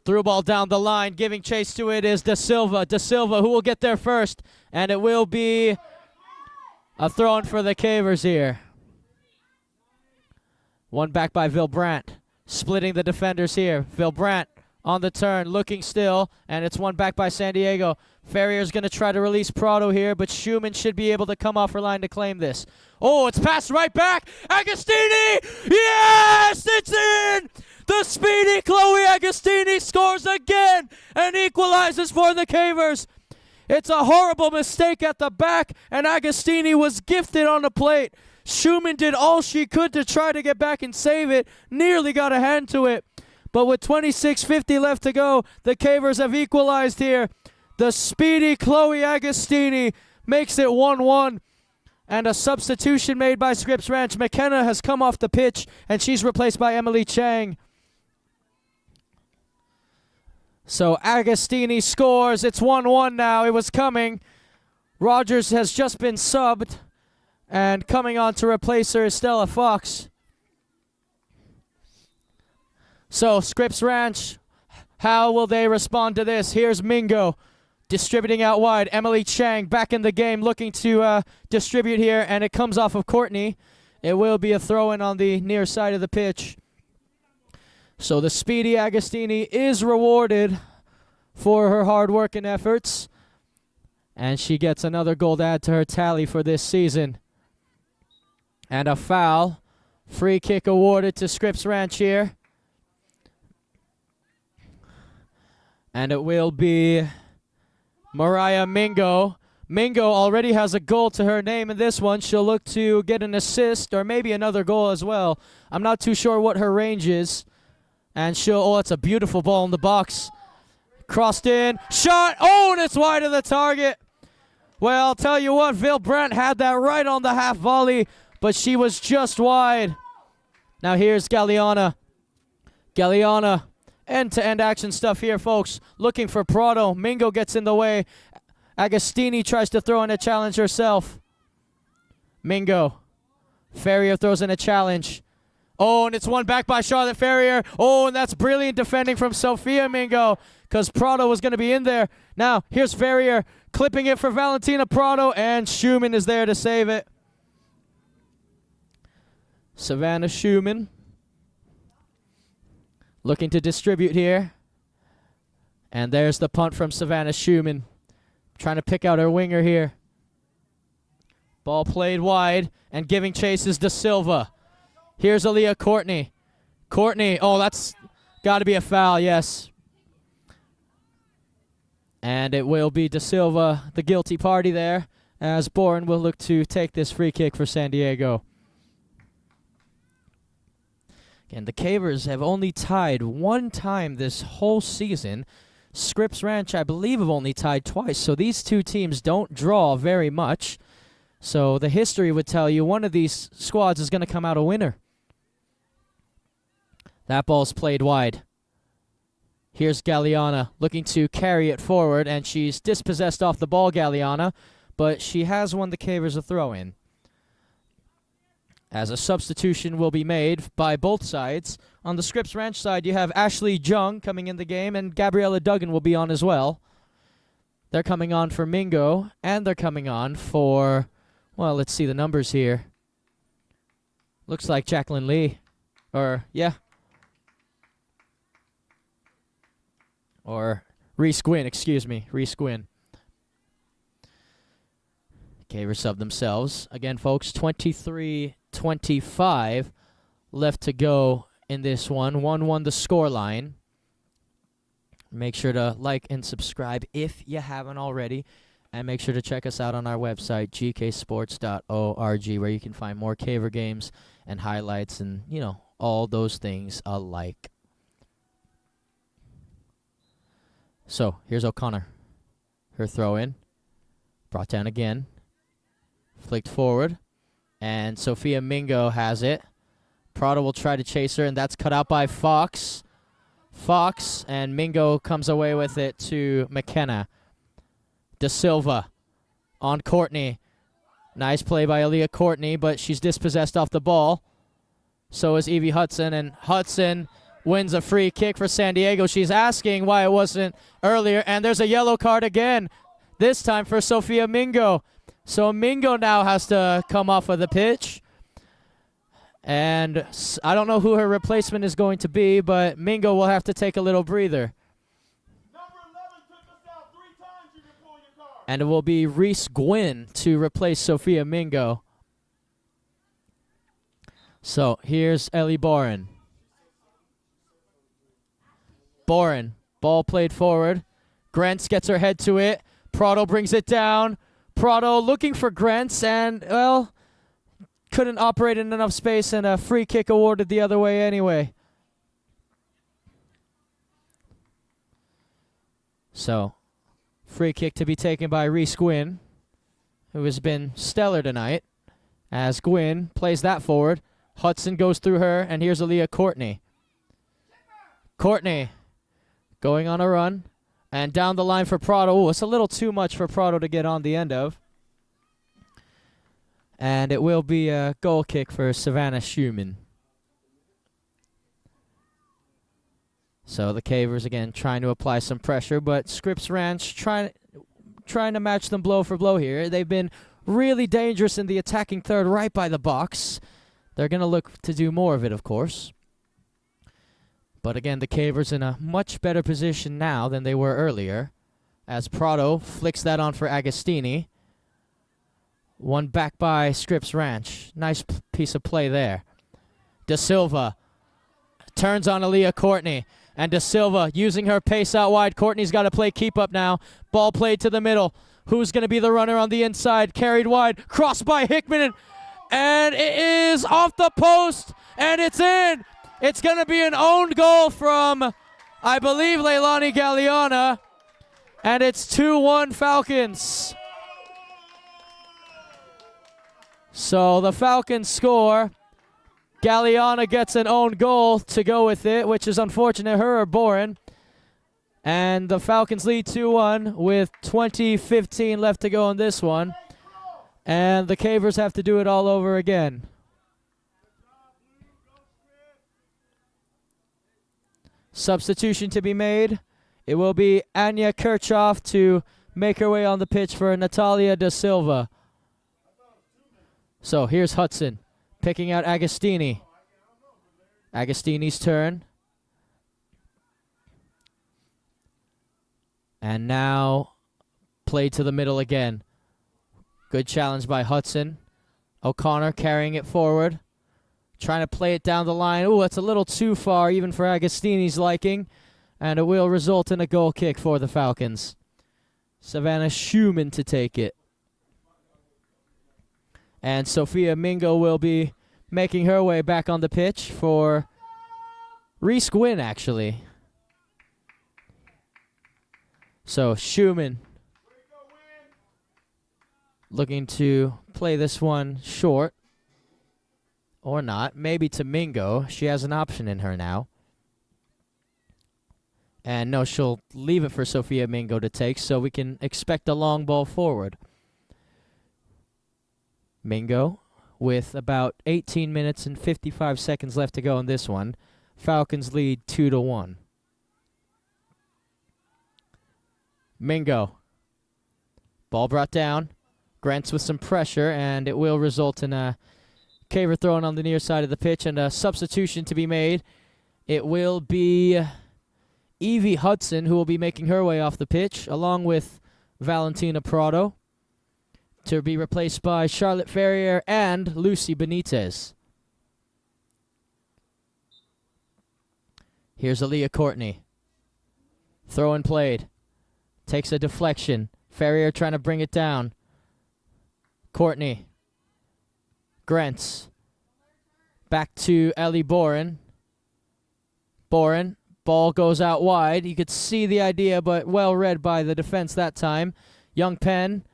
threw ball down the line. Giving chase to it is Da Silva. Da Silva, who will get there first. And it will be a throw-in for the Cavers here. One back by Vil Brandt. Splitting the defenders here. Vil Brandt on the turn, looking still, and it's one back by San Diego. Ferrier's going to try to release Prado here, but Schumann should be able to come off her line to claim this. Oh, it's passed right back. Agostini! Yes, it's in! The speedy Chloe Agostini scores again and equalizes for the Cavers. It's a horrible mistake at the back, and Agostini was gifted on the plate. Schumann did all she could to try to get back and save it. Nearly got a hand to it. But with 26:50 left to go, the Cavers have equalized here. The speedy Chloe Agostini makes it 1-1. And a substitution made by Scripps Ranch. McKenna has come off the pitch, and she's replaced by Emily Chang. So Agostini scores. It's 1-1 now. It was coming. Rogers has just been subbed. And coming on to replace her is Stella Fox. So Scripps Ranch, how will they respond to this? Here's Mingo distributing out wide. Emily Chang back in the game looking to distribute here. And it comes off of Courtney. It will be a throw-in on the near side of the pitch. So the speedy Agostini is rewarded for her hard work and efforts. And she gets another goal to add to her tally for this season. And a foul. Free kick awarded to Scripps Ranch here. And it will be Mariah Mingo. Mingo already has a goal to her name in this one. She'll look to get an assist or maybe another goal as well. I'm not too sure what her range is. And it's a beautiful ball in the box. Crossed in. Shot. Oh, and it's wide of the target. Well, I'll tell you what, Vil Brandt had that right on the half volley, but she was just wide. Now here's Galeana. Galeana, end-to-end action stuff here, folks. Looking for Prado. Mingo gets in the way. Agostini tries to throw in a challenge herself. Mingo. Ferrier throws in a challenge. Oh, and it's won back by Charlotte Ferrier. Oh, and that's brilliant defending from Sophia Mingo, because Prado was going to be in there. Now, here's Ferrier clipping it for Valentina Prado, and Schumann is there to save it. Savannah Schumann looking to distribute here. And there's the punt from Savannah Schumann. Trying to pick out her winger here. Ball played wide, and giving chase is Da Silva. Here's Aaliyah Courtney. Courtney, oh, that's got to be a foul, yes. And it will be Da Silva, the guilty party there, as Boren will look to take this free kick for San Diego. Again, the Cavers have only tied one time this whole season. Scripps Ranch, I believe, have only tied twice, so these two teams don't draw very much. So the history would tell you one of these squads is going to come out a winner. That ball's played wide. Here's Galeana looking to carry it forward, and she's dispossessed off the ball, Galeana, but she has won the Cavers a throw-in. As a substitution will be made by both sides. On the Scripps Ranch side, you have Ashley Jung coming in the game, and Gabriella Duggan will be on as well. They're coming on for Mingo, and they're coming on for, well, let's see the numbers here. Looks like Jacqueline Lee. Or, yeah. Or Reese Gwynn, excuse me. Reese Gwynn. Cavers sub themselves. Again, folks, 23-25 left to go in this one. 1-1 the scoreline. Make sure to like and subscribe if you haven't already. And make sure to check us out on our website, gksports.org, where you can find more Caver games and highlights and, you know, all those things alike. So, here's O'Connor. Her throw in. Brought down again. Flicked forward. And Sophia Mingo has it. Prado will try to chase her, and that's cut out by Fox. Fox, and Mingo comes away with it to McKenna. Da Silva on Courtney. Nice play by Aaliyah Courtney, but she's dispossessed off the ball. So is Evie Hudson, and Hudson wins a free kick for San Diego. She's asking why it wasn't earlier, and there's a yellow card again, this time for Sophia Mingo. So Mingo now has to come off of the pitch. And I don't know who her replacement is going to be, but Mingo will have to take a little breather. Number 11 took us out 3 times. You can pull your card. And it will be Reese Gwynn to replace Sophia Mingo. So here's Ellie Boren. Boren, ball played forward. Grants gets her head to it. Prado brings it down. Prado looking for Grants, and, well, couldn't operate in enough space, and a free kick awarded the other way anyway. So, free kick to be taken by Reese Gwynn, who has been stellar tonight, as Gwynn plays that forward. Hudson goes through her, and here's Aaliyah Courtney. Courtney going on a run, and down the line for Prado. Oh, it's a little too much for Prado to get on the end of. And it will be a goal kick for Savannah Schumann. So the Cavers, again, trying to apply some pressure, but Scripps Ranch trying to match them blow for blow here. They've been really dangerous in the attacking third right by the box. They're going to look to do more of it, of course. But again, the Cavers in a much better position now than they were earlier, as Prado flicks that on for Agostini. One back by Scripps Ranch. Nice piece of play there. Da Silva turns on Aaliyah Courtney. And Da Silva using her pace out wide. Courtney's got to play keep up now. Ball played to the middle. Who's going to be the runner on the inside? Carried wide. Crossed by Hickman. And it is off the post. And it's in. It's going to be an owned goal from I believe, Leilani Galeana. And it's 2-1 Falcons. So the Falcons score. Galeana gets an own goal to go with it, which is unfortunate. Her or Boren. And the Falcons lead 2-1 with 20:15 left to go on this one. And the Cavers have to do it all over again. Substitution to be made. It will be Anya Kirchhoff to make her way on the pitch for Natalia da Silva. So here's Hudson picking out Agostini. Agostini's turn. And now play to the middle again. Good challenge by Hudson. O'Connor carrying it forward. Trying to play it down the line. Ooh, that's a little too far even for Agostini's liking. And it will result in a goal kick for the Falcons. Savannah Schumann to take it. And Sophia Mingo will be making her way back on the pitch for Reese Gwynn, actually. So Schumann looking to play this one short. Or not. Maybe to Mingo. She has an option in her now. And no, she'll leave it for Sophia Mingo to take, so we can expect a long ball forward. Mingo with about 18 minutes and 55 seconds left to go in this one. Falcons lead 2-1. Mingo. Ball brought down. Grants with some pressure, and it will result in a Caver throwing on the near side of the pitch and a substitution to be made. It will be Evie Hudson who will be making her way off the pitch, along with Valentina Prado, to be replaced by Charlotte Ferrier and Lucy Benitez. Here's Aaliyah Courtney. Throw and played. Takes a deflection. Ferrier trying to bring it down. Courtney. Grants. Back to Ellie Boren. Boren. Ball goes out wide. You could see the idea, but well read by the defense that time. Young Penn.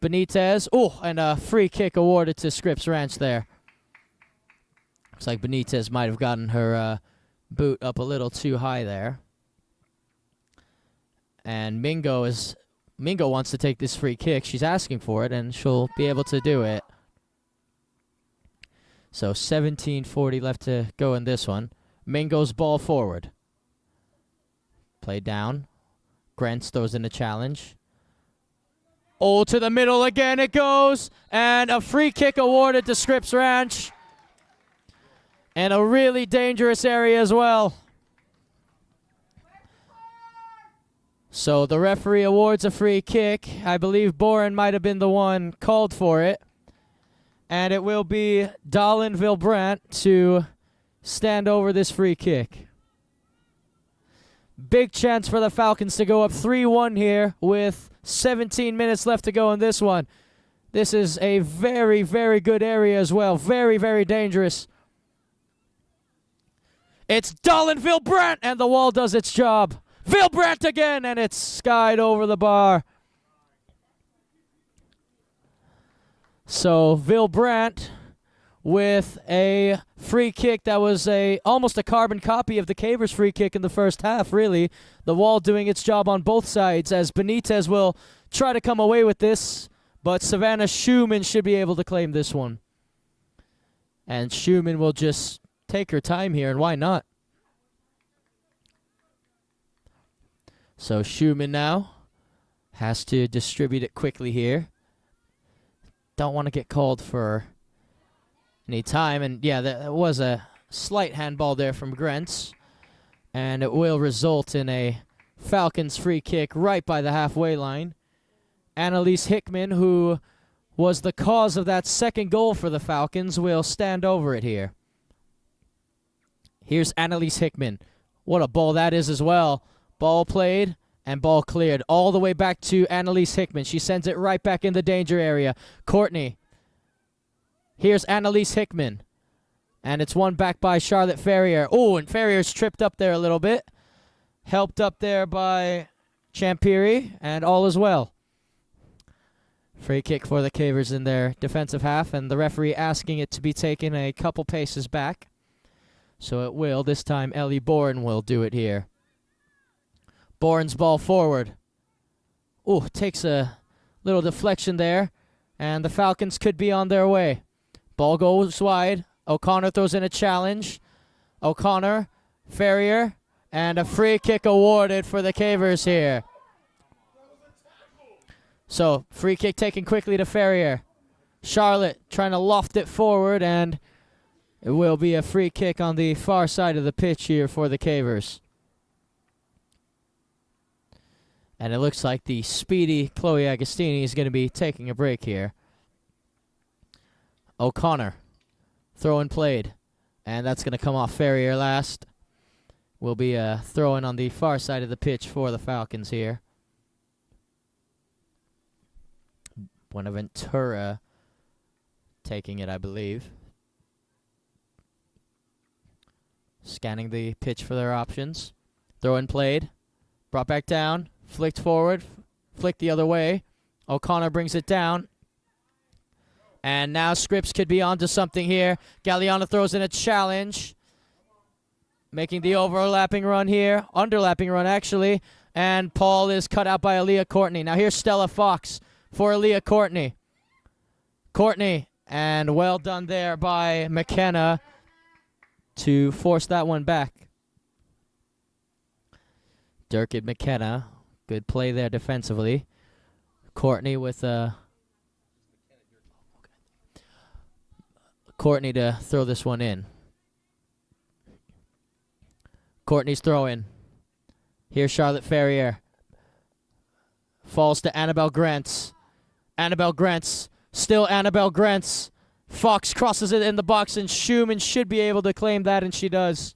Benitez. Oh, and a free kick awarded to Scripps Ranch there. Looks like Benitez might have gotten her boot up a little too high there. And Mingo wants to take this free kick. She's asking for it, and she'll be able to do it. So 17:40 left to go in this one. Mingo's ball forward. Play down. Grants throws in a challenge. Oh, to the middle again it goes. And a free kick awarded to Scripps Ranch. And a really dangerous area as well. So the referee awards a free kick. I believe Boren might have been the one called for it. And it will be Dallin Vilbrandt to stand over this free kick. Big chance for the Falcons to go up 3-1 here with 17 minutes left to go in this one. This is a very, very good area as well. Very, very dangerous. It's Dallin Vilbrandt, and the wall does its job. Vilbrandt again, and it's skied over the bar. So Vilbrandt with a free kick that was almost a carbon copy of the Cavers free kick in the first half, really. The wall doing its job on both sides, as Benitez will try to come away with this, but Savannah Schumann should be able to claim this one. And Schumann will just take her time here, and why not? So Schumann now has to distribute it quickly here. Don't want to get called for any time. And yeah, there was a slight handball there from Grants. And it will result in a Falcons free kick right by the halfway line. Annalise Hickman, who was the cause of that second goal for the Falcons, will stand over it here. Here's Annalise Hickman. What a ball that is as well. Ball played and ball cleared all the way back to Annalise Hickman. She sends it right back in the danger area. Courtney. Here's Annalise Hickman. And it's won back by Charlotte Ferrier. Oh, and Ferrier's tripped up there a little bit. helped up there by Champiri, and all is well. Free kick for the Cavers in their defensive half, and the referee asking it to be taken a couple paces back. So it will. This time Ellie Bourne will do it here. Bourne's ball forward. Ooh, takes a little deflection there, and the Falcons could be on their way. Ball goes wide. O'Connor throws in a challenge. O'Connor, Ferrier, and a free kick awarded for the Cavers here. So, free kick taken quickly to Ferrier. Charlotte trying to loft it forward, and it will be a free kick on the far side of the pitch here for the Cavers. And it looks like the speedy Chloe Agostini is going to be taking a break here. O'Connor, throw and played. And that's going to come off Ferrier last. Will be a throw-in on the far side of the pitch for the Falcons here. Buenaventura taking it, I believe. Scanning the pitch for their options. Throw and played. Brought back down. Flicked forward. Flicked the other way. O'Connor brings it down. And now Scripps could be onto something here. Galliano throws in a challenge. Making the overlapping run here. Underlapping run, actually. And Paul is cut out by Aaliyah Courtney. Now here's Stella Fox for Aaliyah Courtney. Courtney, and well done there by McKenna to force that one back. Dirk and McKenna, good play there defensively. Courtney with Courtney to throw this one in. Courtney's throw-in. Here's Charlotte Ferrier. Falls to Annabelle Grants. Annabelle Grants. Still Annabelle Grants. Fox crosses it in the box, and Schumann should be able to claim that, and she does.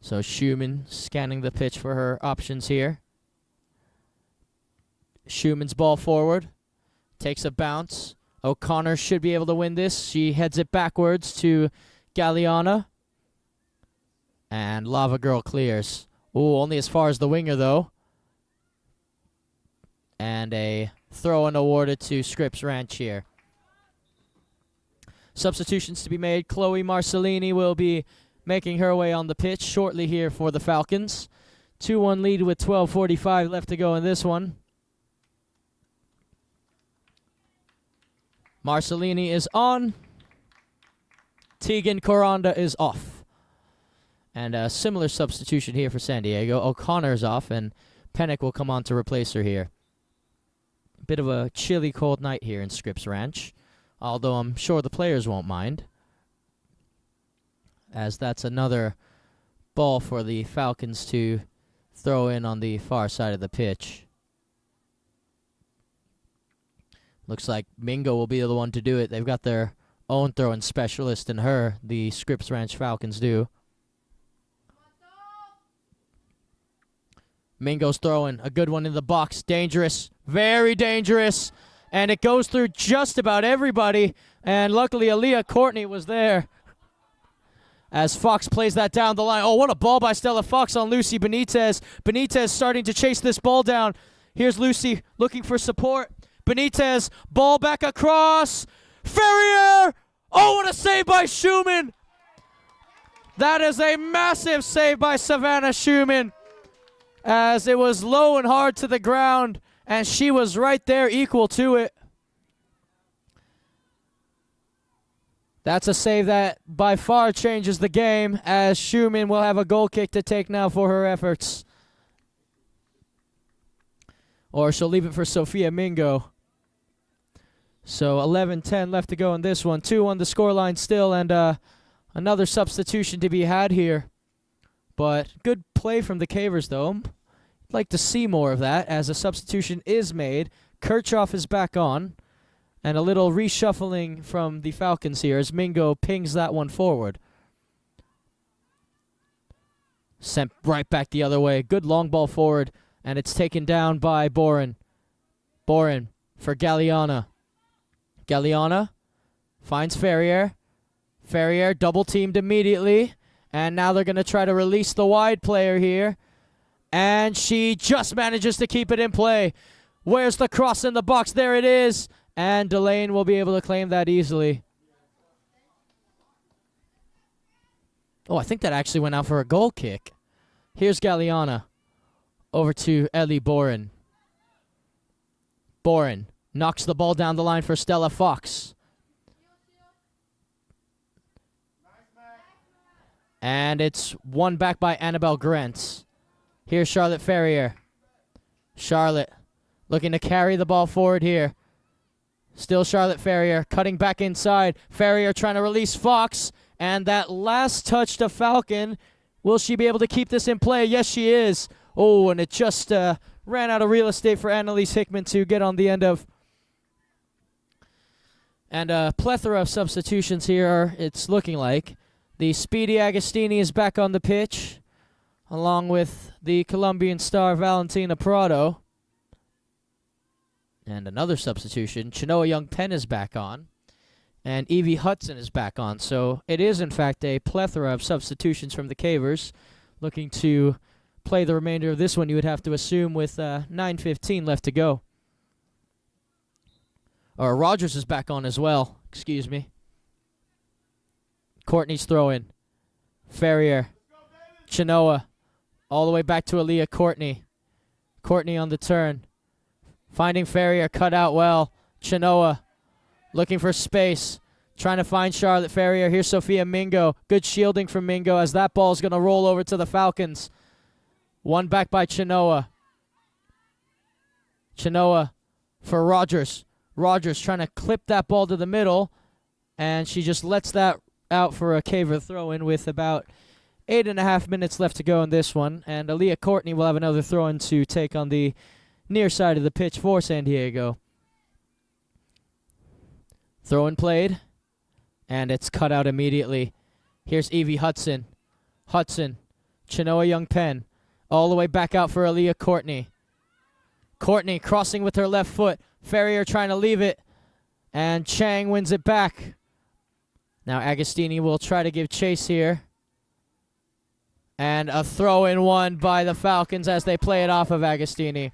So Schumann scanning the pitch for her options here. Schumann's ball forward. Takes a bounce. O'Connor should be able to win this. She heads it backwards to Galliana. And Lava Girl clears. Ooh, only as far as the winger, though. And a throw-in awarded to Scripps Ranch here. Substitutions to be made. Chloe Marcellini will be making her way on the pitch shortly here for the Falcons. 2-1 lead with 12:45 left to go in this one. Marcellini is on. Tegan Coranda is off. And a similar substitution here for San Diego. O'Connor's off, and Pennick will come on to replace her here. Bit of a chilly, cold night here in Scripps Ranch, although I'm sure the players won't mind, as that's another ball for the Falcons to throw in on the far side of the pitch. Looks like Mingo will be the one to do it. They've got their own throwing specialist in her, the Scripps Ranch Falcons do. Mingo's throwing a good one in the box. Dangerous. Very dangerous. And it goes through just about everybody. And luckily, Aaliyah Courtney was there as Fox plays that down the line. Oh, what a ball by Stella Fox on Lucy Benitez. Benitez starting to chase this ball down. Here's Lucy looking for support. Benitez, ball back across. Ferrier! Oh, what a save by Schumann. That is a massive save by Savannah Schumann, as it was low and hard to the ground, and she was right there equal to it. That's a save that by far changes the game, as Schumann will have a goal kick to take now for her efforts. Or she'll leave it for Sophia Mingo. So 11-10 left to go in this one. 2-1 the scoreline still, and another substitution to be had here. But good play from the Cavers, though. I'd like to see more of that, as a substitution is made. Kirchhoff is back on. And a little reshuffling from the Falcons here as Mingo pings that one forward. Sent right back the other way. Good long ball forward. And it's taken down by Boren. Boren for Galliana. Galliana finds Ferrier. Ferrier double teamed immediately. And now they're going to try to release the wide player here. And she just manages to keep it in play. Where's the cross in the box? There it is. And Delane will be able to claim that easily. Oh, I think that actually went out for a goal kick. Here's Galliana. Over to Ellie Boren. Boren knocks the ball down the line for Stella Fox. And it's won back by Annabelle Grentz. Here's Charlotte Ferrier. Charlotte looking to carry the ball forward here. Still Charlotte Ferrier cutting back inside. Ferrier trying to release Fox. And that last touch to Falcon. Will she be able to keep this in play? Yes, she is. Oh, and it just ran out of real estate for Annalise Hickman to get on the end of. And a plethora of substitutions here, it's looking like. The speedy Agostini is back on the pitch, along with the Colombian star Valentina Prado. And another substitution, Chinoa Young Penn is back on, and Evie Hudson is back on. So it is, in fact, a plethora of substitutions from the Cavers, looking to play the remainder of this one, you would have to assume, with 9:15 left to go. Or Rogers is back on as well, excuse me. Courtney's throw-in. Ferrier. Chinoa. All the way back to Aaliyah Courtney. Courtney on the turn. Finding Ferrier, cut out well. Chinoa looking for space. Trying to find Charlotte Ferrier. Here's Sophia Mingo. Good shielding from Mingo as that ball is going to roll over to the Falcons. One back by Chinoa. Chinoa for Rogers. Rogers trying to clip that ball to the middle. And she just lets that out for a Caver throw-in with about 8.5 minutes left to go in this one. And Aaliyah Courtney will have another throw-in to take on the near side of the pitch for San Diego. Throw-in played. And it's cut out immediately. Here's Evie Hudson. Hudson. Chinoa Young Penn. All the way back out for Aaliyah Courtney. Courtney crossing with her left foot. Ferrier trying to leave it. And Chang wins it back. Now Agostini will try to give chase here. And a throw-in one by the Falcons as they play it off of Agostini.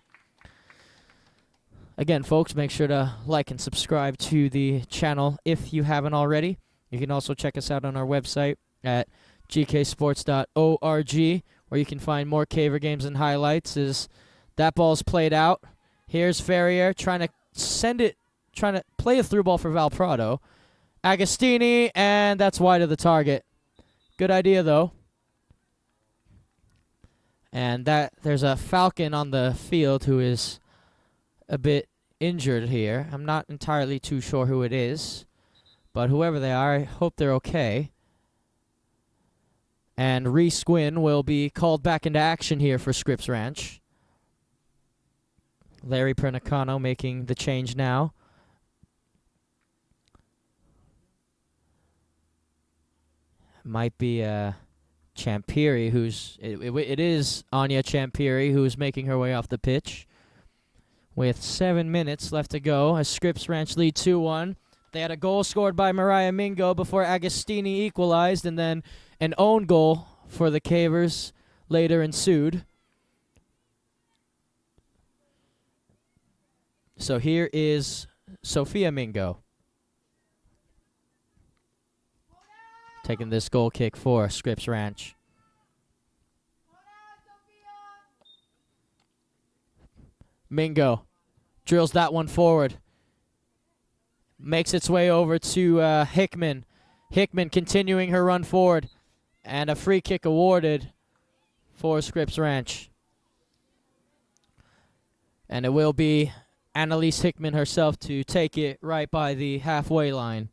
Again, folks, make sure to like and subscribe to the channel if you haven't already. You can also check us out on our website at gksports.org, where you can find more Caver games and highlights as that ball's played out. Here's Ferrier trying to send it, trying to play a through ball for Val Prado. Agostini, and that's wide of the target. Good idea, though. And there's a Falcon on the field who is a bit injured here. I'm not entirely too sure who it is, but whoever they are, I hope they're okay. And Reese Gwynn will be called back into action here for Scripps Ranch. Larry Pernicano making the change now. Might be Champiri, who's... It is Anya Champiri who's making her way off the pitch. With 7 minutes left to go as Scripps Ranch lead 2-1. They had a goal scored by Mariah Mingo before Agostini equalized, and then an own goal for the Cavers later ensued. So here is Sophia Mingo taking this goal kick for Scripps Ranch. Mingo drills that one forward. Makes its way over to Hickman. Hickman continuing her run forward. And a free kick awarded for Scripps Ranch. And it will be Annalise Hickman herself to take it right by the halfway line.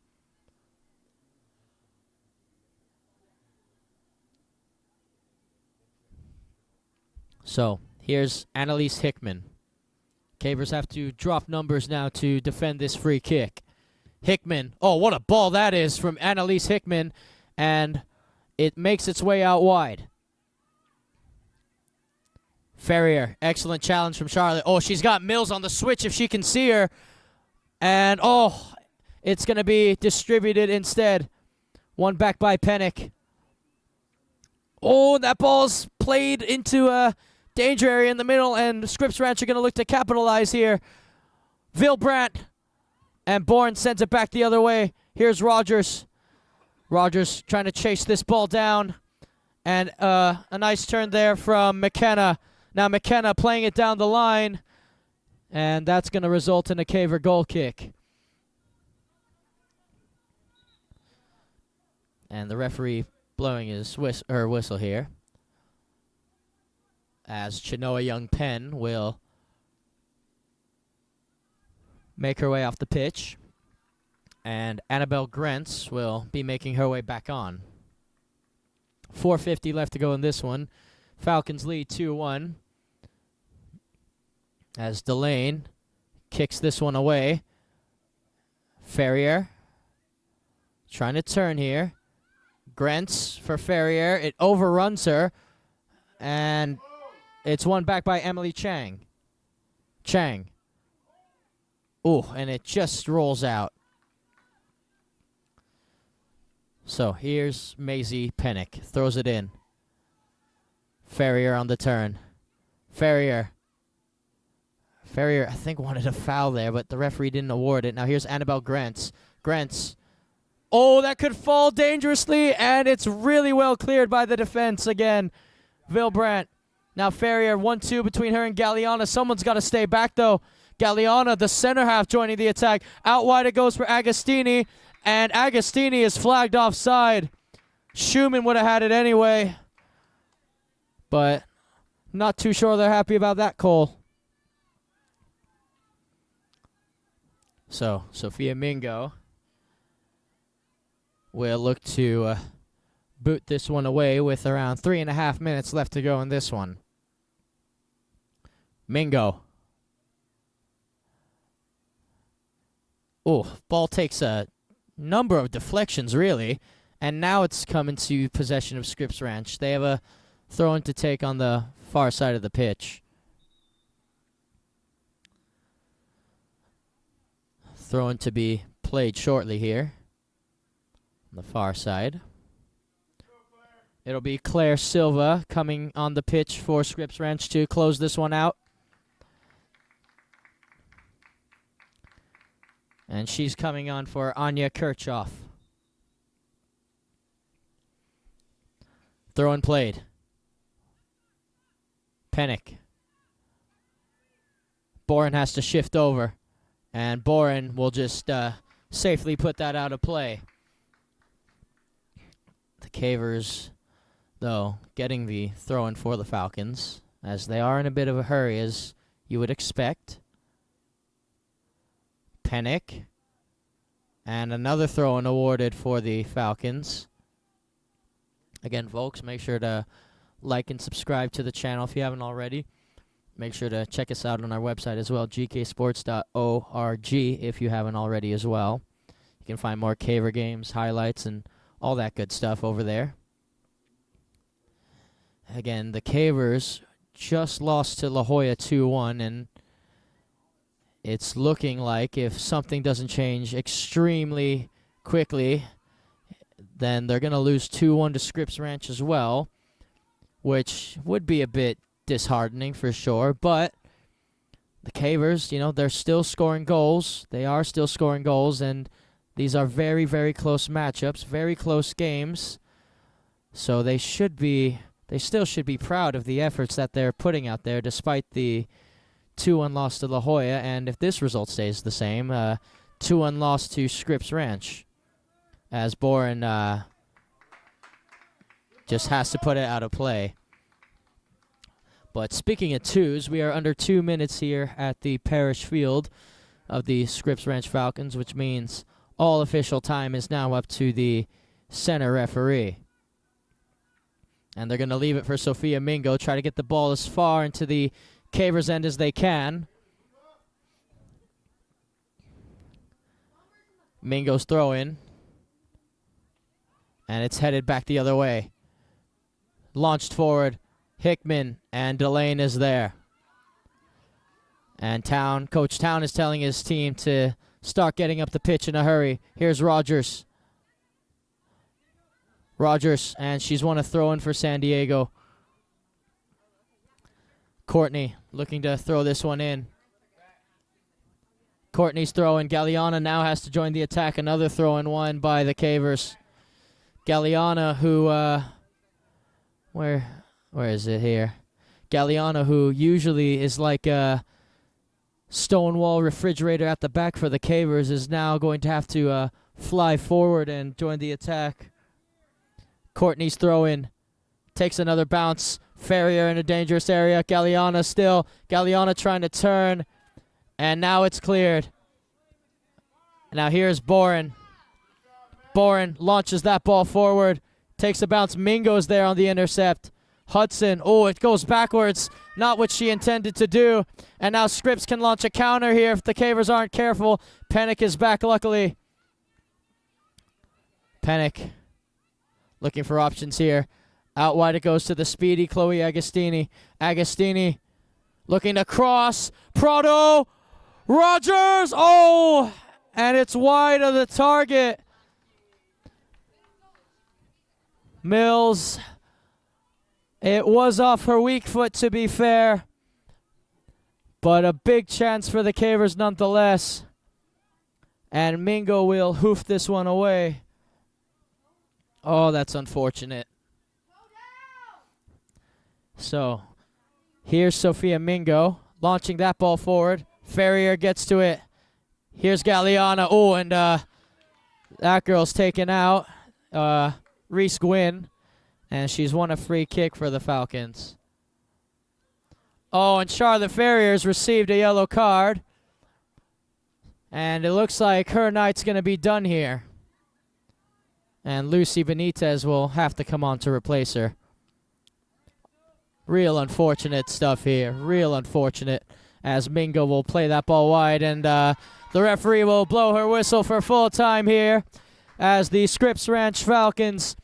So, here's Annalise Hickman. Cavers have to drop numbers now to defend this free kick. Hickman. Oh, what a ball that is from Annalise Hickman. And it makes its way out wide. Ferrier. Excellent challenge from Charlotte. Oh, she's got Mills on the switch if she can see her. And, oh, it's going to be distributed instead. One back by Pennick. Oh, that ball's played into a danger area in the middle, and Scripps Ranch are going to look to capitalize here. Vilbrandt. And Bourne sends it back the other way. Here's Rogers. Rogers trying to chase this ball down. And a nice turn there from McKenna. Now McKenna playing it down the line. And that's going to result in a Caver goal kick. And the referee blowing his whistle here. As Chenoa Young Penn will make her way off the pitch. And Annabelle Grentz will be making her way back on. 4:50 left to go in this one. Falcons lead 2-1. As Delane kicks this one away. Ferrier trying to turn here. Grentz for Ferrier. It overruns her. And it's won back by Emily Chang. Chang. Ooh, and it just rolls out. So here's Maisie Pennick. Throws it in. Ferrier on the turn. Ferrier, I think, wanted a foul there, but the referee didn't award it. Now here's Annabelle Grentz. Grentz. Oh, that could fall dangerously, and it's really well cleared by the defense again. Vilbrandt. Now Ferrier, 1-2 between her and Galliana. Someone's got to stay back, though. Galliana, the center half, joining the attack. Out wide it goes for Agostini, and Agostini is flagged offside. Schumann would have had it anyway, but not too sure they're happy about that call. So Sophia Mingo will look to boot this one away with around 3.5 minutes left to go in this one. Mingo. Oh, ball takes a number of deflections, really. And now it's come into possession of Scripps Ranch. They have a throw-in to take on the far side of the pitch. Throw-in to be played shortly here on the far side. It'll be Claire Silva coming on the pitch for Scripps Ranch to close this one out. And she's coming on for Anya Kirchhoff. Throw-in played. Pennick. Boren has to shift over. And Boren will just safely put that out of play. The Cavers, though, getting the throw-in for the Falcons, as they are in a bit of a hurry, as you would expect. Pennick. And another throw-in awarded for the Falcons. Again, folks, make sure to like and subscribe to the channel if you haven't already. Make sure to check us out on our website as well, gksports.org, if you haven't already as well. You can find more Caver games, highlights, and all that good stuff over there. Again, the Cavers just lost to La Jolla 2-1, and it's looking like if something doesn't change extremely quickly, then they're going to lose 2-1 to Scripps Ranch as well, which would be a bit disheartening for sure. But the Cavers, they're still scoring goals. They are still scoring goals, and these are very, very close matchups, very close games. So they still should be proud of the efforts that they're putting out there, despite the 2-1 loss to La Jolla, and if this result stays the same, 2-1 loss to Scripps Ranch, as Boren just has to put it out of play. But speaking of twos, we are under 2 minutes here at the Parish Field of the Scripps Ranch Falcons, which means all official time is now up to the center referee. And they're going to leave it for Sophia Mingo, try to get the ball as far into the Cavers' end as they can. Mingo's throw in. And it's headed back the other way. Launched forward. Hickman and Delane is there. And Coach Town is telling his team to start getting up the pitch in a hurry. Here's Rogers. Rogers, and she's won a throw-in for San Diego. Courtney looking to throw this one in. Courtney's throwing. Galliana now has to join the attack. Another throw-in one by the Cavers. Galliana, who, where is it here? Galliana, who usually is like a Stonewall refrigerator at the back for the Cavers, is now going to have to fly forward and join the attack. Courtney's throw-in. Takes another bounce. Ferrier in a dangerous area. Galliana still. Galliana trying to turn. And now it's cleared. Now here's Boren. Boren launches that ball forward. Takes a bounce. Mingo's there on the intercept. Hudson. Oh, it goes backwards. Not what she intended to do. And now Scripps can launch a counter here if the Cavers aren't careful. Pennick is back, luckily. Pennick looking for options here. Out wide it goes to the speedy Chloe Agostini. Agostini looking to cross. Prado. Rogers. Oh, and it's wide of the target. Mills. It was off her weak foot, to be fair. But a big chance for the Cavers nonetheless. And Mingo will hoof this one away. Oh, that's unfortunate. So, here's Sophia Mingo launching that ball forward. Ferrier gets to it. Here's Galliana. Oh, and that girl's taken out. Reese Gwynn. And she's won a free kick for the Falcons. Oh, and Charlotte Ferrier's received a yellow card. And it looks like her night's going to be done here. And Lucy Benitez will have to come on to replace her. Real unfortunate stuff here. Real unfortunate. As Mingo will play that ball wide. And the referee will blow her whistle for full time here. As the Scripps Ranch Falcons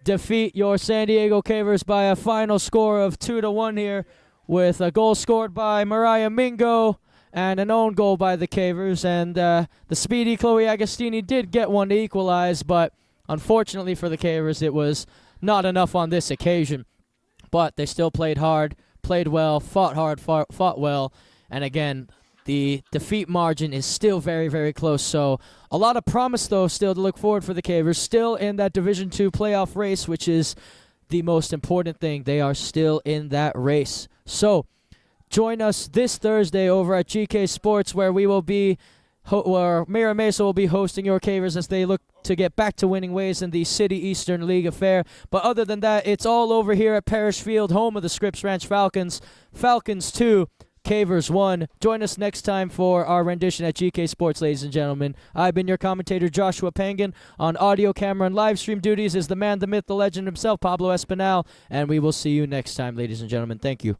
defeat your San Diego Cavers by a final score of 2-1 here. With a goal scored by Mariah Mingo. And an own goal by the Cavers. And the speedy Chloe Agostini did get one to equalize. But unfortunately for the Cavers, it was not enough on this occasion. But they still played hard, played well, fought hard, fought well. And again, the defeat margin is still very, very close. So a lot of promise, though, still to look forward for the Cavers. Still in that Division II playoff race, which is the most important thing. They are still in that race. So join us this Thursday over at GK Sports, where we will be, where Mira Mesa will be hosting your Cavers as they look to get back to winning ways in the City Eastern League affair. But other than that, it's all over here at Parish Field, home of the Scripps Ranch Falcons. Falcons 2, Cavers 1. Join us next time for our rendition at GK Sports, ladies and gentlemen. I've been your commentator, Joshua Pangan. On audio, camera, and live stream duties is the man, the myth, the legend himself, Pablo Espinal. And we will see you next time, ladies and gentlemen. Thank you.